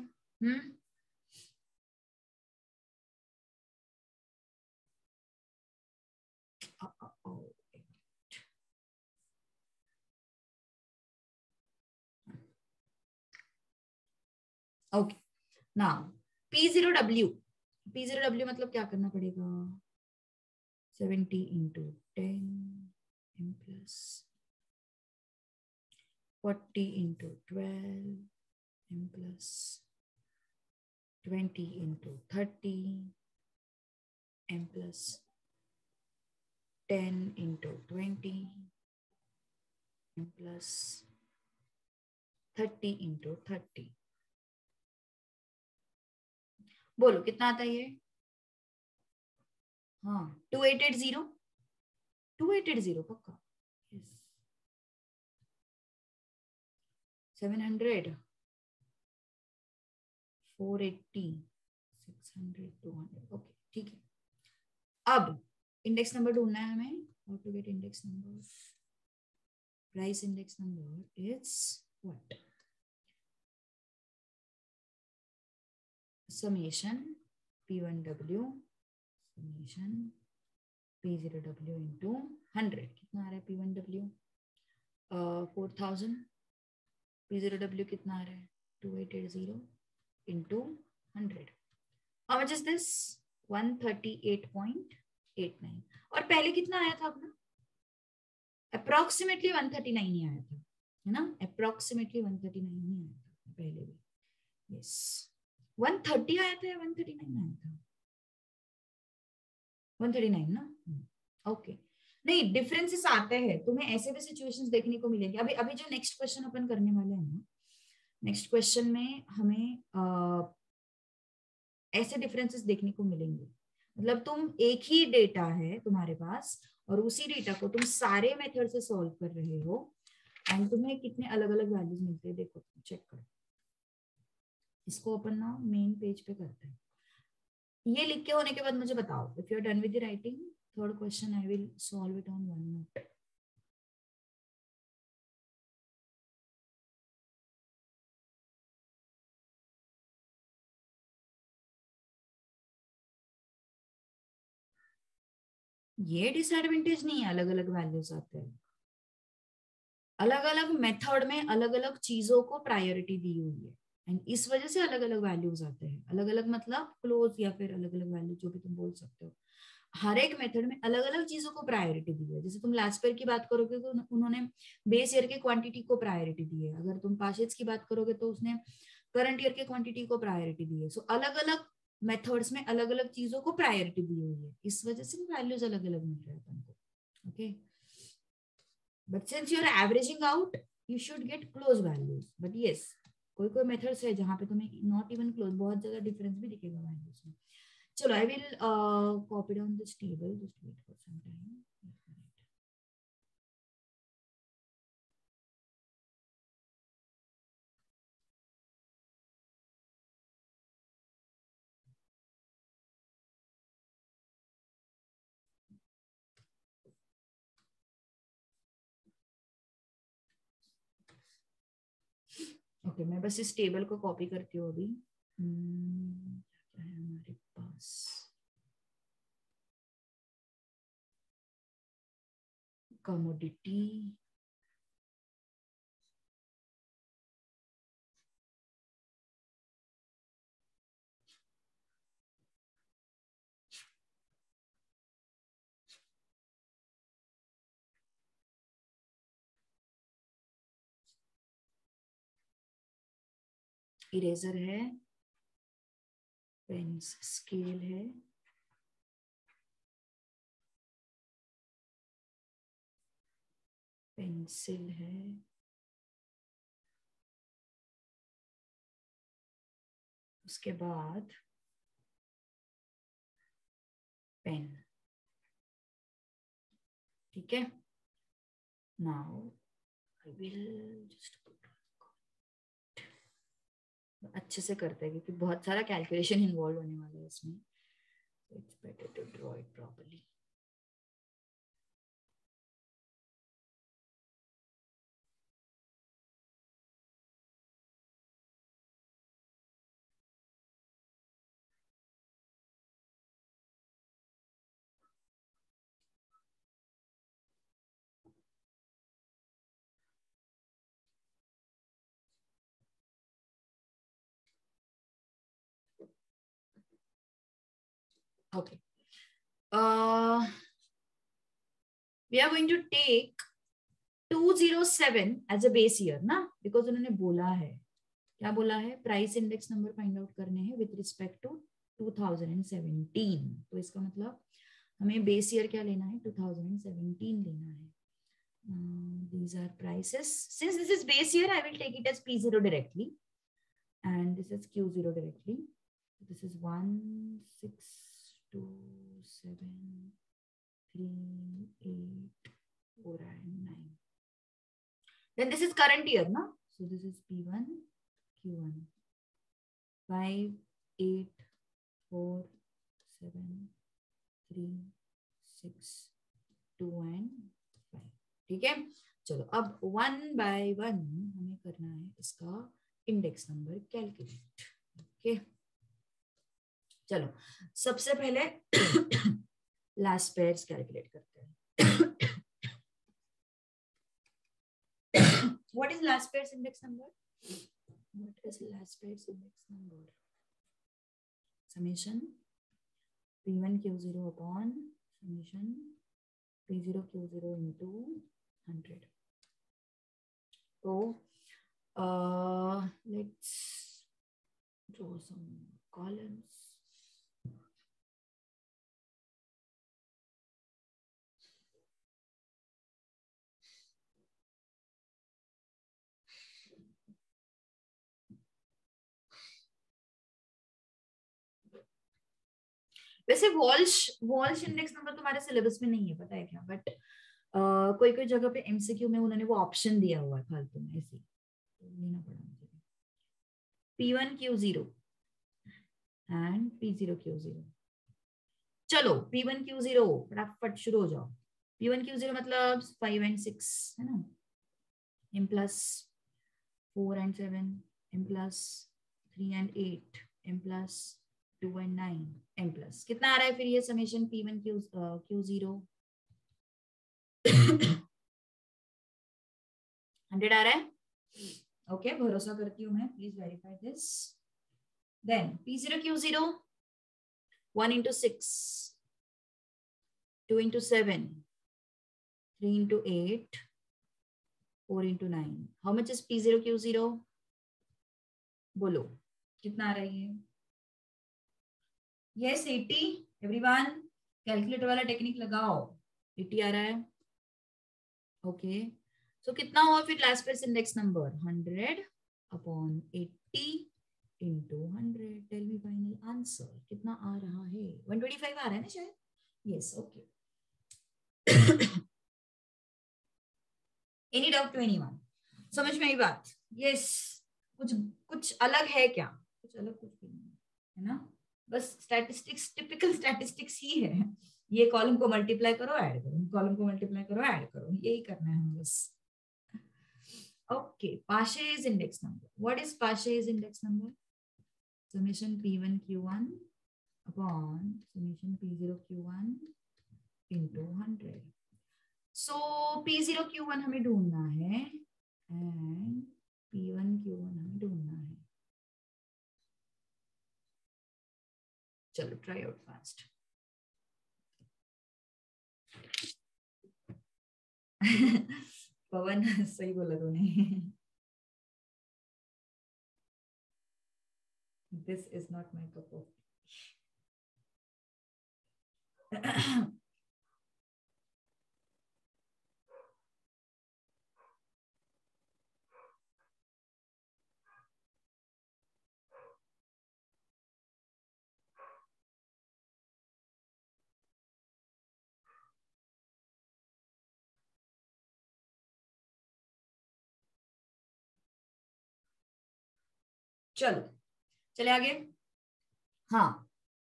ओके, नाउ P0W मतलब क्या करना पड़ेगा, 70 into 10, M plus 40 into 12, M plus 20 into 30, M plus 10 into 20, M plus 30 into 30. बोलो कितना आता है ये, हाँ 2880 पक्का. यस, 700, 480, 600, 200. ओके ठीक है. अब इंडेक्स नंबर ढूंढना है हमें. How to get index number, price index number is what, summation P1W summation P0W into 100. कितना आ रहा है P1W, 4000. P0W कितना आ रहा है, 2880 into 100. How much is this, 138.89. और पहले कितना आया था अपना, अप्रोक्सीमेटली 139 ही आया था, है ना, अप्रोक्सीमेटली 139 ही आया था पहले भी. यस, 130 आया था या 139 आया था, 139 ना. ओके, नहीं, डिफरेंसेस आते हैं, तुम्हें ऐसे भी सिचुएशंस देखने को मिलेंगे। अभी अभी जो नेक्स्ट क्वेश्चन अपन करने वाले हैं ना, नेक्स्ट क्वेश्चन में हमें ऐसे डिफरेंसेस देखने को मिलेंगे। मतलब तुम एक ही डेटा है तुम्हारे पास और उसी डेटा को तुम सारे मेथड से सॉल्व कर रहे हो एंड तुम्हें कितने अलग अलग वैल्यूज मिलते हैं, देखो चेक करो। इसको अपन ना मेन पेज पे करते हैं। ये लिख के होने के बाद मुझे बताओ, if you are done with the writing, third question I will solve it on one note. ये डिसएडवांटेज नहीं है, अलग अलग वैल्यूज आते हैं। अलग अलग मेथड में अलग अलग चीजों को प्रायोरिटी दी हुई है एंड इस वजह से अलग अलग वैल्यूज आते हैं। अलग अलग मतलब क्लोज या फिर अलग अलग वैल्यू, जो भी तुम बोल सकते हो। हर एक मेथड में अलग अलग चीजों को प्रायोरिटी दी है। जैसे तुम लास्ट ईयर की बात करोगे तो उन्होंने बेस ईयर के क्वांटिटी को प्रायोरिटी दी है। अगर तुम पास्ट ईयर की बात करोगे तो उसने करंट ईयर के क्वांटिटी को प्रायोरिटी दी है। सो अलग अलग मेथड्स में अलग अलग चीजों को प्रायोरिटी दी हुई है, इस वजह से वैल्यूज अलग अलग मिल रहे हैं अपन को। Okay, but since you're averaging out, you should get close values. But yes, कोई कोई मेथड्स है जहां पे तुम्हें नॉट इवन क्लोज, बहुत ज्यादा डिफरेंस भी दिखेगा वैल्यूज में। चलो, I will copy down this table, just wait for some time. Okay, मैं बस इस टेबल को कॉपी करती हूँ अभी। क्या है हमारे पास? कमोडिटी, इरेजर है, पेंस स्केल है, पेंसिल है, उसके बाद पेन। ठीक है, नाउ आई विल जस्ट अच्छे से करते हैं क्योंकि बहुत सारा कैलकुलेशन इन्वॉल्व होने वाला है इसमें। It's better to draw it properly. Okay, we are going to take 207 as a base year ना, बिकॉज उन्होंने बोला है, क्या बोला है, price index number find out करने हैं विद रिस्पेक्ट टू 2017। तो इसका मतलब हमें बेस ईयर क्या लेना है, 2017 लेना है। These are prices. Since this is base year, I will take it as P0 directly, and this is Q0 directly. This is 1, 6, 2, 7, 3, 8, 4, and 9. Then this is current year, no? So this is P1, Q1. 5, 8, 4, 7, 3, 6, 2 and 5. ठीक है, चलो अब 1 bye 1 हमें करना है इसका index number calculate. Okay, चलो सबसे पहले लास्ट पेयर्स कैलकुलेट करते हैं। What is last pairs index number? What is last pairs index number? Summation P1 Q0 upon summation P0 Q0 into 100. So let's draw some columns. वैसे Walsh index number तुम्हारे syllabus में नहीं है, पता है क्या, बट कोई कोई जगह पे एमसीक्यू में उन्होंने वो ऑप्शन दिया हुआ है फालतू में, ऐसे लेना पड़ा मुझे। P1Q0 and P0Q0। चलो P1Q0 फटाफट शुरू हो जाओ। P1Q0 मतलब 5 and 6 है ना, m plus 4 and 7, m plus 3 and 8, m plus 2 and 9, m plus कितना आ रहा है फिर ये समेशन P1Q0? 100 आ रहा है? ओके, भरोसा करती हूँ मैं, please verify this. Then P0Q0 1 into 6, 2 into 7, 3 into 8, 4 into 9. How much is P0Q0? बोलो कितना आ रहा है ये? Yes, 80. Everyone, कैलकुलेटर वाला टेक्निक लगाओ। 80 आ रहा है। ओके, सो कितना हुआ फिर last Paasche index number? 100 upon 80 into 100। Tell me final answer कितना आ रहा है? 125 आ रहा है ना शायद? Yes, okay. Any doubt to anyone? समझ में आई बात? यस। कुछ अलग है क्या? कुछ अलग कुछ भी नहीं है ना, बस स्टैटिस्टिक्स, टिपिकल स्टैटिस्टिक्स ही है। ये कॉलम को मल्टीप्लाई करो, ऐड करो, कॉलम को मल्टीप्लाई करो, ऐड करो, यही करना है हमें बस। Okay, Paasche index number. What is Paasche index number? Summation P1Q1 upon summation P0Q1 into 100. So P0Q1 हमें ढूंढना है and P1Q1 हमें ढूंढना है। चलो ट्राई आउट फास्ट। पवन सही बोला तूने। This is not my cup of tea. चलो चले आगे। हाँ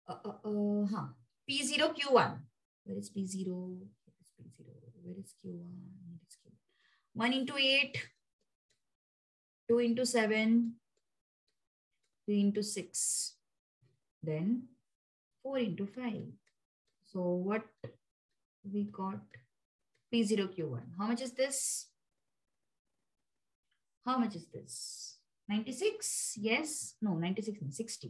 हाँ, P0Q1, where is P0? Where is Q1? 1 into 8, 2 into 7, 3 into 6, then 4 into 5. So what we got? P0Q1. How much is this? How much is this? 96? Yes? No, 96, 60.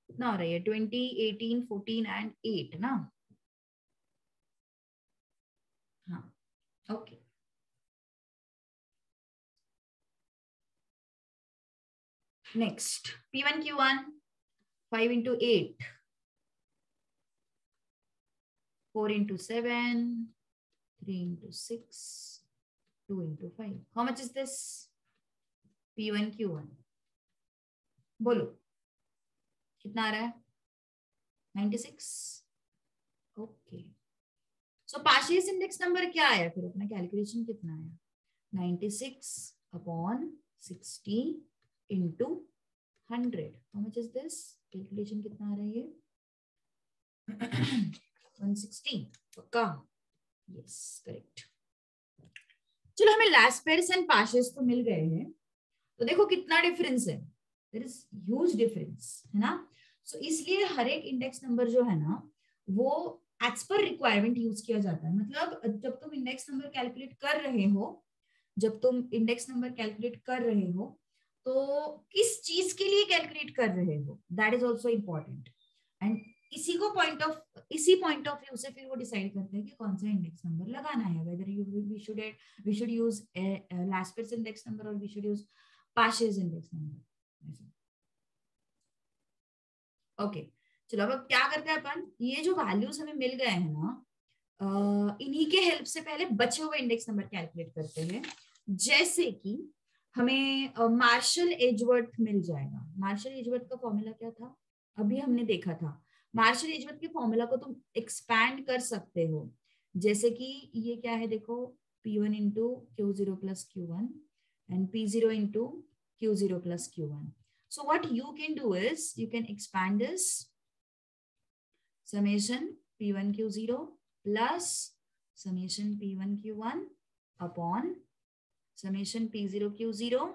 कितना हो रहा है? 20, 18, 14 and 8 ना? हाँ, okay. Next, P1Q1, 5 into 8, 4 into 7, 3 into 6, 2 into 5. How much is this? P1Q1. बोलो कितना आ रहा है? 96. ओके, सो Paasche इंडेक्स नंबर क्या आया फिर? अपना कैलकुलेशन कितना आया? 96 upon 60 into 100. How much is this? Calculation कितना आ रहा है ये? 160 पक्का? Yes, correct. चलो, हमें लास्ट पेयर्स एंड Paasche तो मिल गए हैं, तो देखो कितना डिफरेंस है। देयर इज ह्यूज डिफरेंस है ना। सो इसलिए हर एक इंडेक्स नंबर जो है ना, वो एज पर रिक्वायरमेंट यूज किया जाता है। मतलब जब तुम इंडेक्स नंबर कैलकुलेट कर रहे हो, तो किस चीज के लिए कैलकुलेट कर रहे हो, that is also important. And इसी पॉइंट ऑफ व्यू से फिर वो डिसाइड करते हैं कि कौन सा इंडेक्स नंबर लगाना है, whether we should use last pairs index number और we should use Paasche index number. Okay, चलो अब क्या करते हैं अपन, ये जो वैल्यूज हमें मिल गए हैं ना, इन्हीं के हेल्प से पहले बचे हुए इंडेक्स नंबर कैलकुलेट करते हैं। जैसे कि हमें मार्शल एजवर्थ मिल जाएगा। मार्शल एजवर्थ का फॉर्मूला क्या था? अभी हमने देखा था, मार्शल एजवर्थ के फॉर्मूला को तुम एक्सपैंड कर सकते हो, जैसे कि ये क्या है देखो, P1 into Q0 plus Q1 and P0 into Q0 plus Q1. So what you can do is you can expand this summation P1 Q0 plus summation P1 Q1 upon summation P0 Q0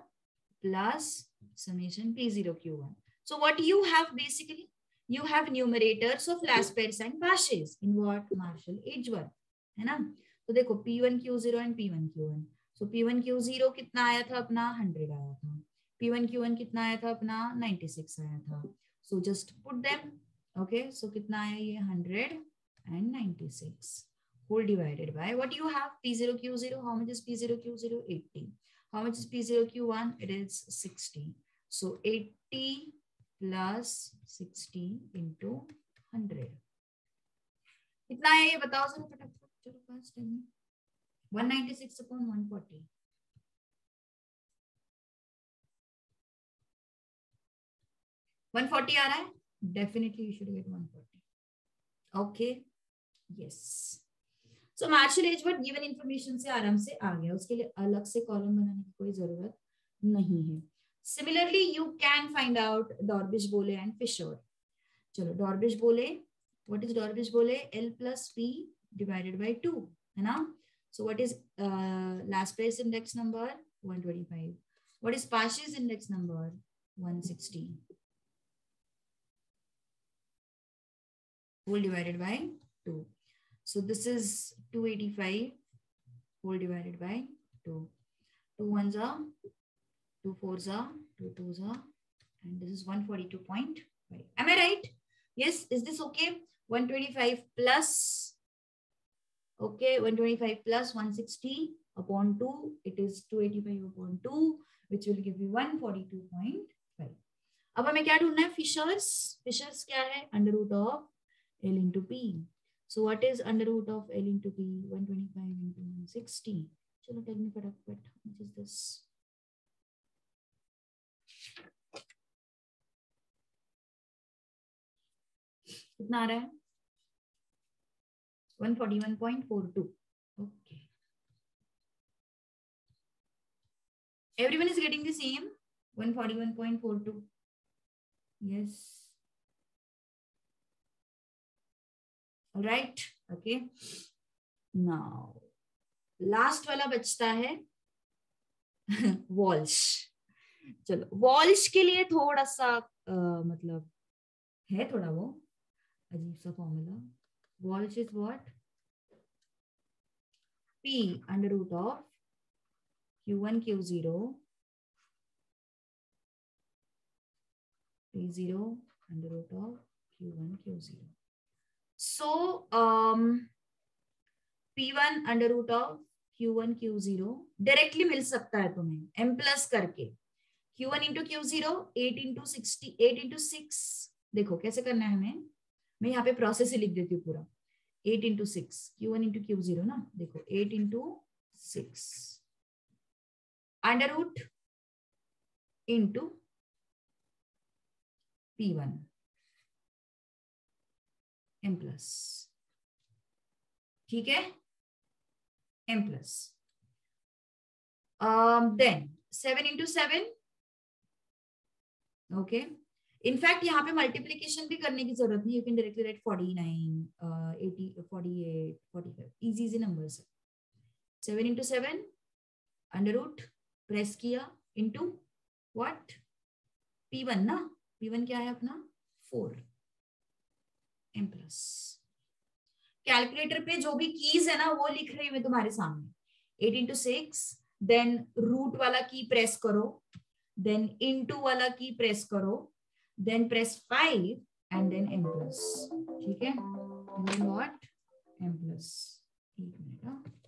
plus summation P0 Q1. So what you have basically, you have numerators of last pairs and Paasches in what Marshall Edgeworth, है ना? तो देखो P1 Q0 and P1 Q1. So P1 Q0 कितना आया था अपना 100 आया था, P1 Q1 कितना आया था अपना 96 आया था. So just put them. Okay, so कितना आया ये 100 and 96 whole divided by what you have P0 Q0. How much is P0 Q0? 80. How much is P0 Q1? It is 60. So 80 plus 60 into 100. कितना है ये बताओ जरा फटाफट, चलो फास्ट टाइम में. 196 upon 140. 140 आ रहा है. Definitely you should get 140. Okay. Yes. So Marshall Edgeworth given information से आराम से आ गया, उसके लिए अलग से कॉलम बनाने की कोई जरूरत नहीं है. Similarly you can find out Dorbish Bowley and Fisher. चलो डॉर्बिश बोले, व्हाट इज डॉर्बिश बोले? L plus P divided by 2, है ना? So what is last place index number? 125. What is Paasches index number? 160. Whole divided by 2. So this is 285 whole divided by 2. 2 ones are, 2 fours are, 2 twos are, and this is 142.5. Am I right? Yes, is this okay? 125 plus, okay, 125 plus 160 upon 2, it is 285 upon 2, which will give you 142.5. अब हमें क्या ढूंढना है? Fishers. Fisher's क्या है? Under root of L into P. So what is under root of L into P? 125 into 160. चलो take में फटाफट. Which is this? कितना आ रहा है? 141.42. Okay. Everyone is getting the same? 141.42. Yes. All right. Okay. Now, last वाला बचता है वॉल्श. चलो वॉल्श के लिए थोड़ा सा मतलब है थोड़ा वो अजीब सा formula. Walsh is what? P under root of Q1 Q0 P0 under root of Q1 Q0. So P1 under root of Q1 Q0 directly मिल सकता है तुम्हें m प्लस करके. Q1 into Q0 8 into 60 8 into 6. देखो कैसे करना है हमें, मैं यहाँ पे प्रोसेस ही लिख देती हूँ पूरा. 8 into 6 Q1 into Q0 ना, देखो 8 into 6 under root into P1 m plus. ठीक है, m plus. Then 7 into 7. Okay. In fact यहाँ पे मल्टीप्लीकेशन भी करने की जरूरत नहीं. You can directly write 49 80 48 45. Easy easy numbers है. 7 into 7 अंडर रूट प्रेस किया इंटू व्हाट? P1 ना. P1 क्या है अपना? 4 m प्लस. कैलकुलेटर पे जो भी कीज है ना वो लिख रही हूँ मैं तुम्हारे सामने. 8 into 6, देन रूट वाला की प्रेस करो, देन इनटू वाला की प्रेस करो, then press 5 and then m plus. ठीक है, देन व्हाट? m plus. एक मिनट.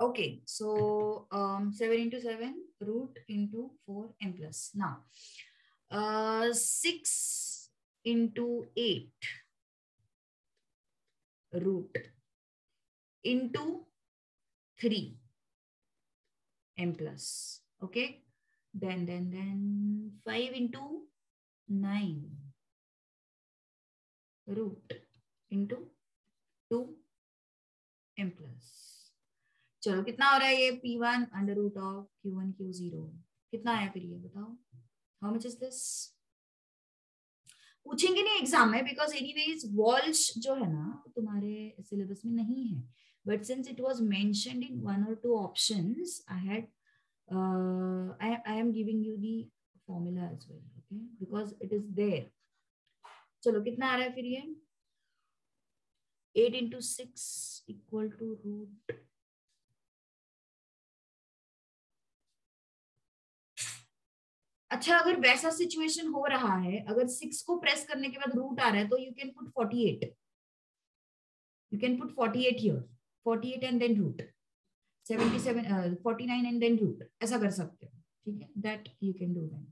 Okay, so 7 into 7 root into 4 m plus. Now 6 into 8 root into 3 m plus. Okay, then 5 into 9 root into 2 m plus. चलो कितना हो रहा है ये p1 under root of q1 q0 कितना आया फिर ये बताओ हाउ मच इज दिस पूछेंगे नहीं एग्जाम में बिकॉज एनीवेज वॉल्श जो है ना तुम्हारे सिलेबस में नहीं है but since it was mentioned in one और two options I had I am giving you the formula as well okay because it is there चलो कितना आ रहा है फिर ये 8 into 6 इक्वल टू रूट अच्छा अगर वैसा सिचुएशन हो रहा है अगर 6 को प्रेस करने के बाद रूट आ रहा है तो you can put 48 you can put 48 here 48 and then root 77 49 and then root ऐसा कर सकते हो ठीक है that you can do then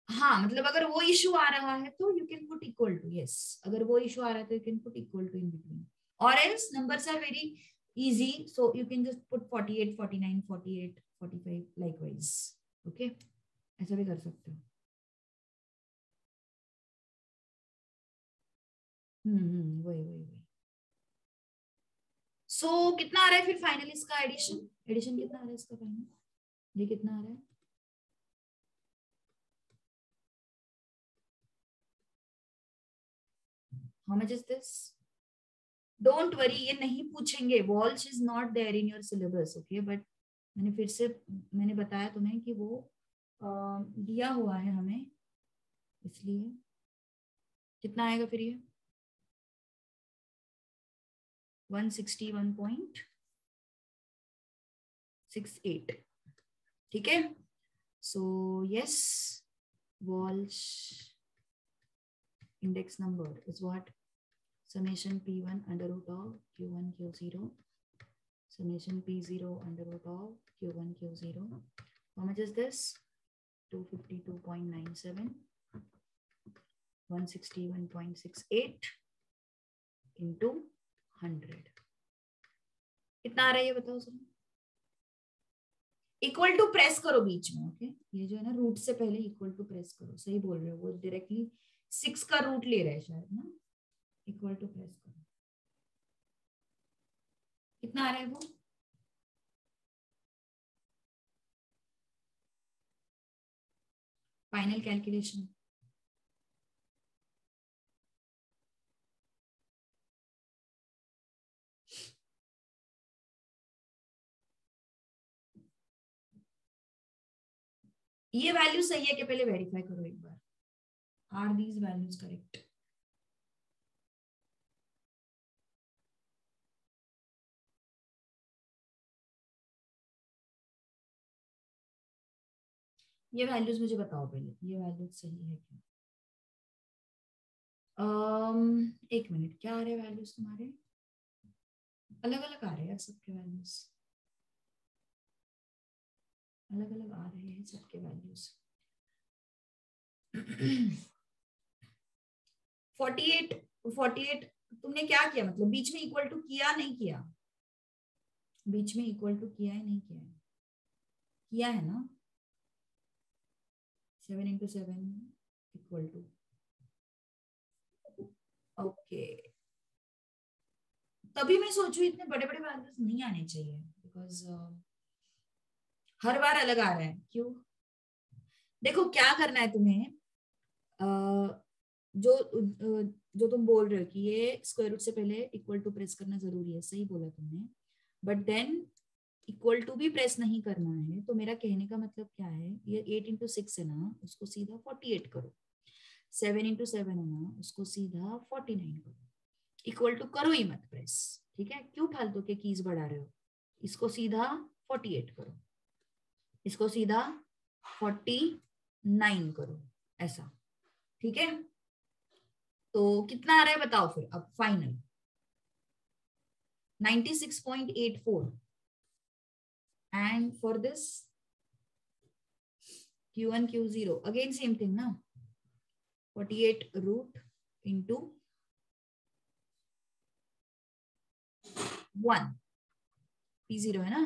हाँ मतलब अगर वो इशू आ रहा है तो you can put equal to yes अगर वो इशू आ रहा है तो you can put equal to in between और else numbers are very easy so you can just put 48 49 48 45 likewise okay ऐसा भी कर सकते हो वही सो कितना आ रहा है फिर फाइनल इसका एडिशन एडिशन कितना आ रहा है इसका फाइनल ये कितना आ रहा है how much is this don't worry ये नहीं पूछेंगे Walsh is not there in your syllabus okay but मैंने फिर से मैंने बताया तुम्हें कि वो दिया हुआ है हमें इसलिए कितना आएगा फिर ये 161.68 ठीक है so yes Walsh index number is what summation p1 under root of q1 q0 summation p0 under root of q1 q0 how much is this 252.97 161.68 into 100 कितना आ रहा है ये बताओ सुनो इक्वल टू प्रेस करो बीच में ओके ये जो है ना रूट से पहले इक्वल टू प्रेस करो सही बोल रहे हो वो डायरेक्टली 6 का रूट ले रहा है शायद ना इक्वल टू प्रेस करो कितना आ रहा है वो फाइनल कैलकुलेशन ये वैल्यू सही है कि पहले वेरीफाई करो एक बार आर दीज वैल्यूज करेक्ट ये वैल्यूज मुझे बताओ पहले ये वैल्यूज सही है क्या एक मिनट क्या आ रहे हैं वैल्यूज तुम्हारे अलग अलग आ रहे हैं सबके वैल्यूज अलग अलग आ रहे हैं सबके वैल्यूज 48 तुमने क्या किया मतलब बीच में इक्वल टू किया नहीं किया बीच में इक्वल टू किया है नहीं किया है किया है ना 7 into 7 इक्वल टू ओके तभी मैं सोचू इतने बड़े बड़े वैल्यूज नहीं आने चाहिए बिकॉज हर बार अलग आ रहा है क्यों देखो क्या करना है तुम्हें जो तुम बोल रहे हो कि ये स्क्वायर रूट से पहले इक्वल टू प्रेस करना जरूरी है सही बोला तुमने बट देन इक्वल टू भी प्रेस नहीं करना है तो मेरा कहने का मतलब क्या है ये 8 into 6 है ना उसको सीधा 48 करो 7 into 7 है ना उसको सीधा 49 करो इक्वल टू करो ही मत प्रेस ठीक है क्यों फालतू के कीज बढ़ा रहे हो इसको सीधा 48 करो इसको सीधा 49 करो ऐसा ठीक है तो कितना आ रहा है बताओ फिर अब final 96.84 and for this Q1 Q0 again same thing ना 48 रूट इंटू 1 P0 है ना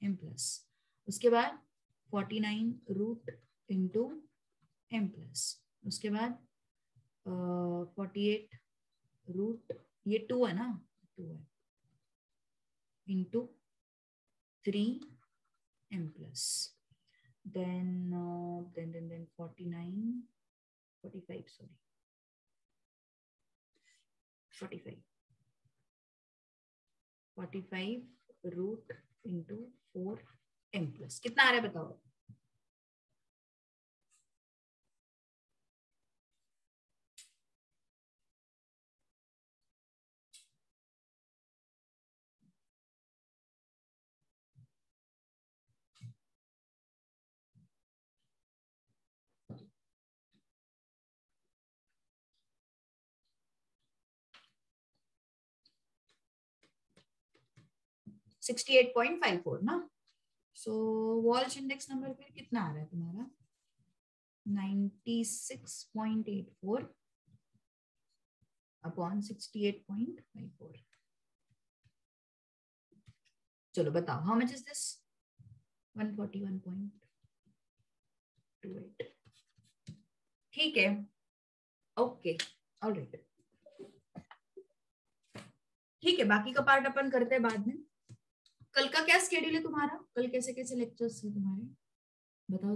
m प्लस, उसके बाद 49 रूट इंटू m प्लस, उसके बाद 48 रूट ये 2 है ना 2 है into 3 m plus then 49 45 sorry 45 root into 4 m plus कितना आ रहा है बताओ। So 68.54 ना, सो वॉल्श इंडेक्स नंबर फिर कितना आ रहा है तुम्हारा 96.84 अपॉन 68.54। चलो बताओ हाउ मच इज दिस 141.28। ठीक है ओके ऑलराइट ठीक है, बाकी का पार्ट अपन करते हैं बाद में। कल का क्या स्केड्यूल है तुम्हारा, कल कैसे कैसे लेक्चर्स है तुम्हारे बताओ।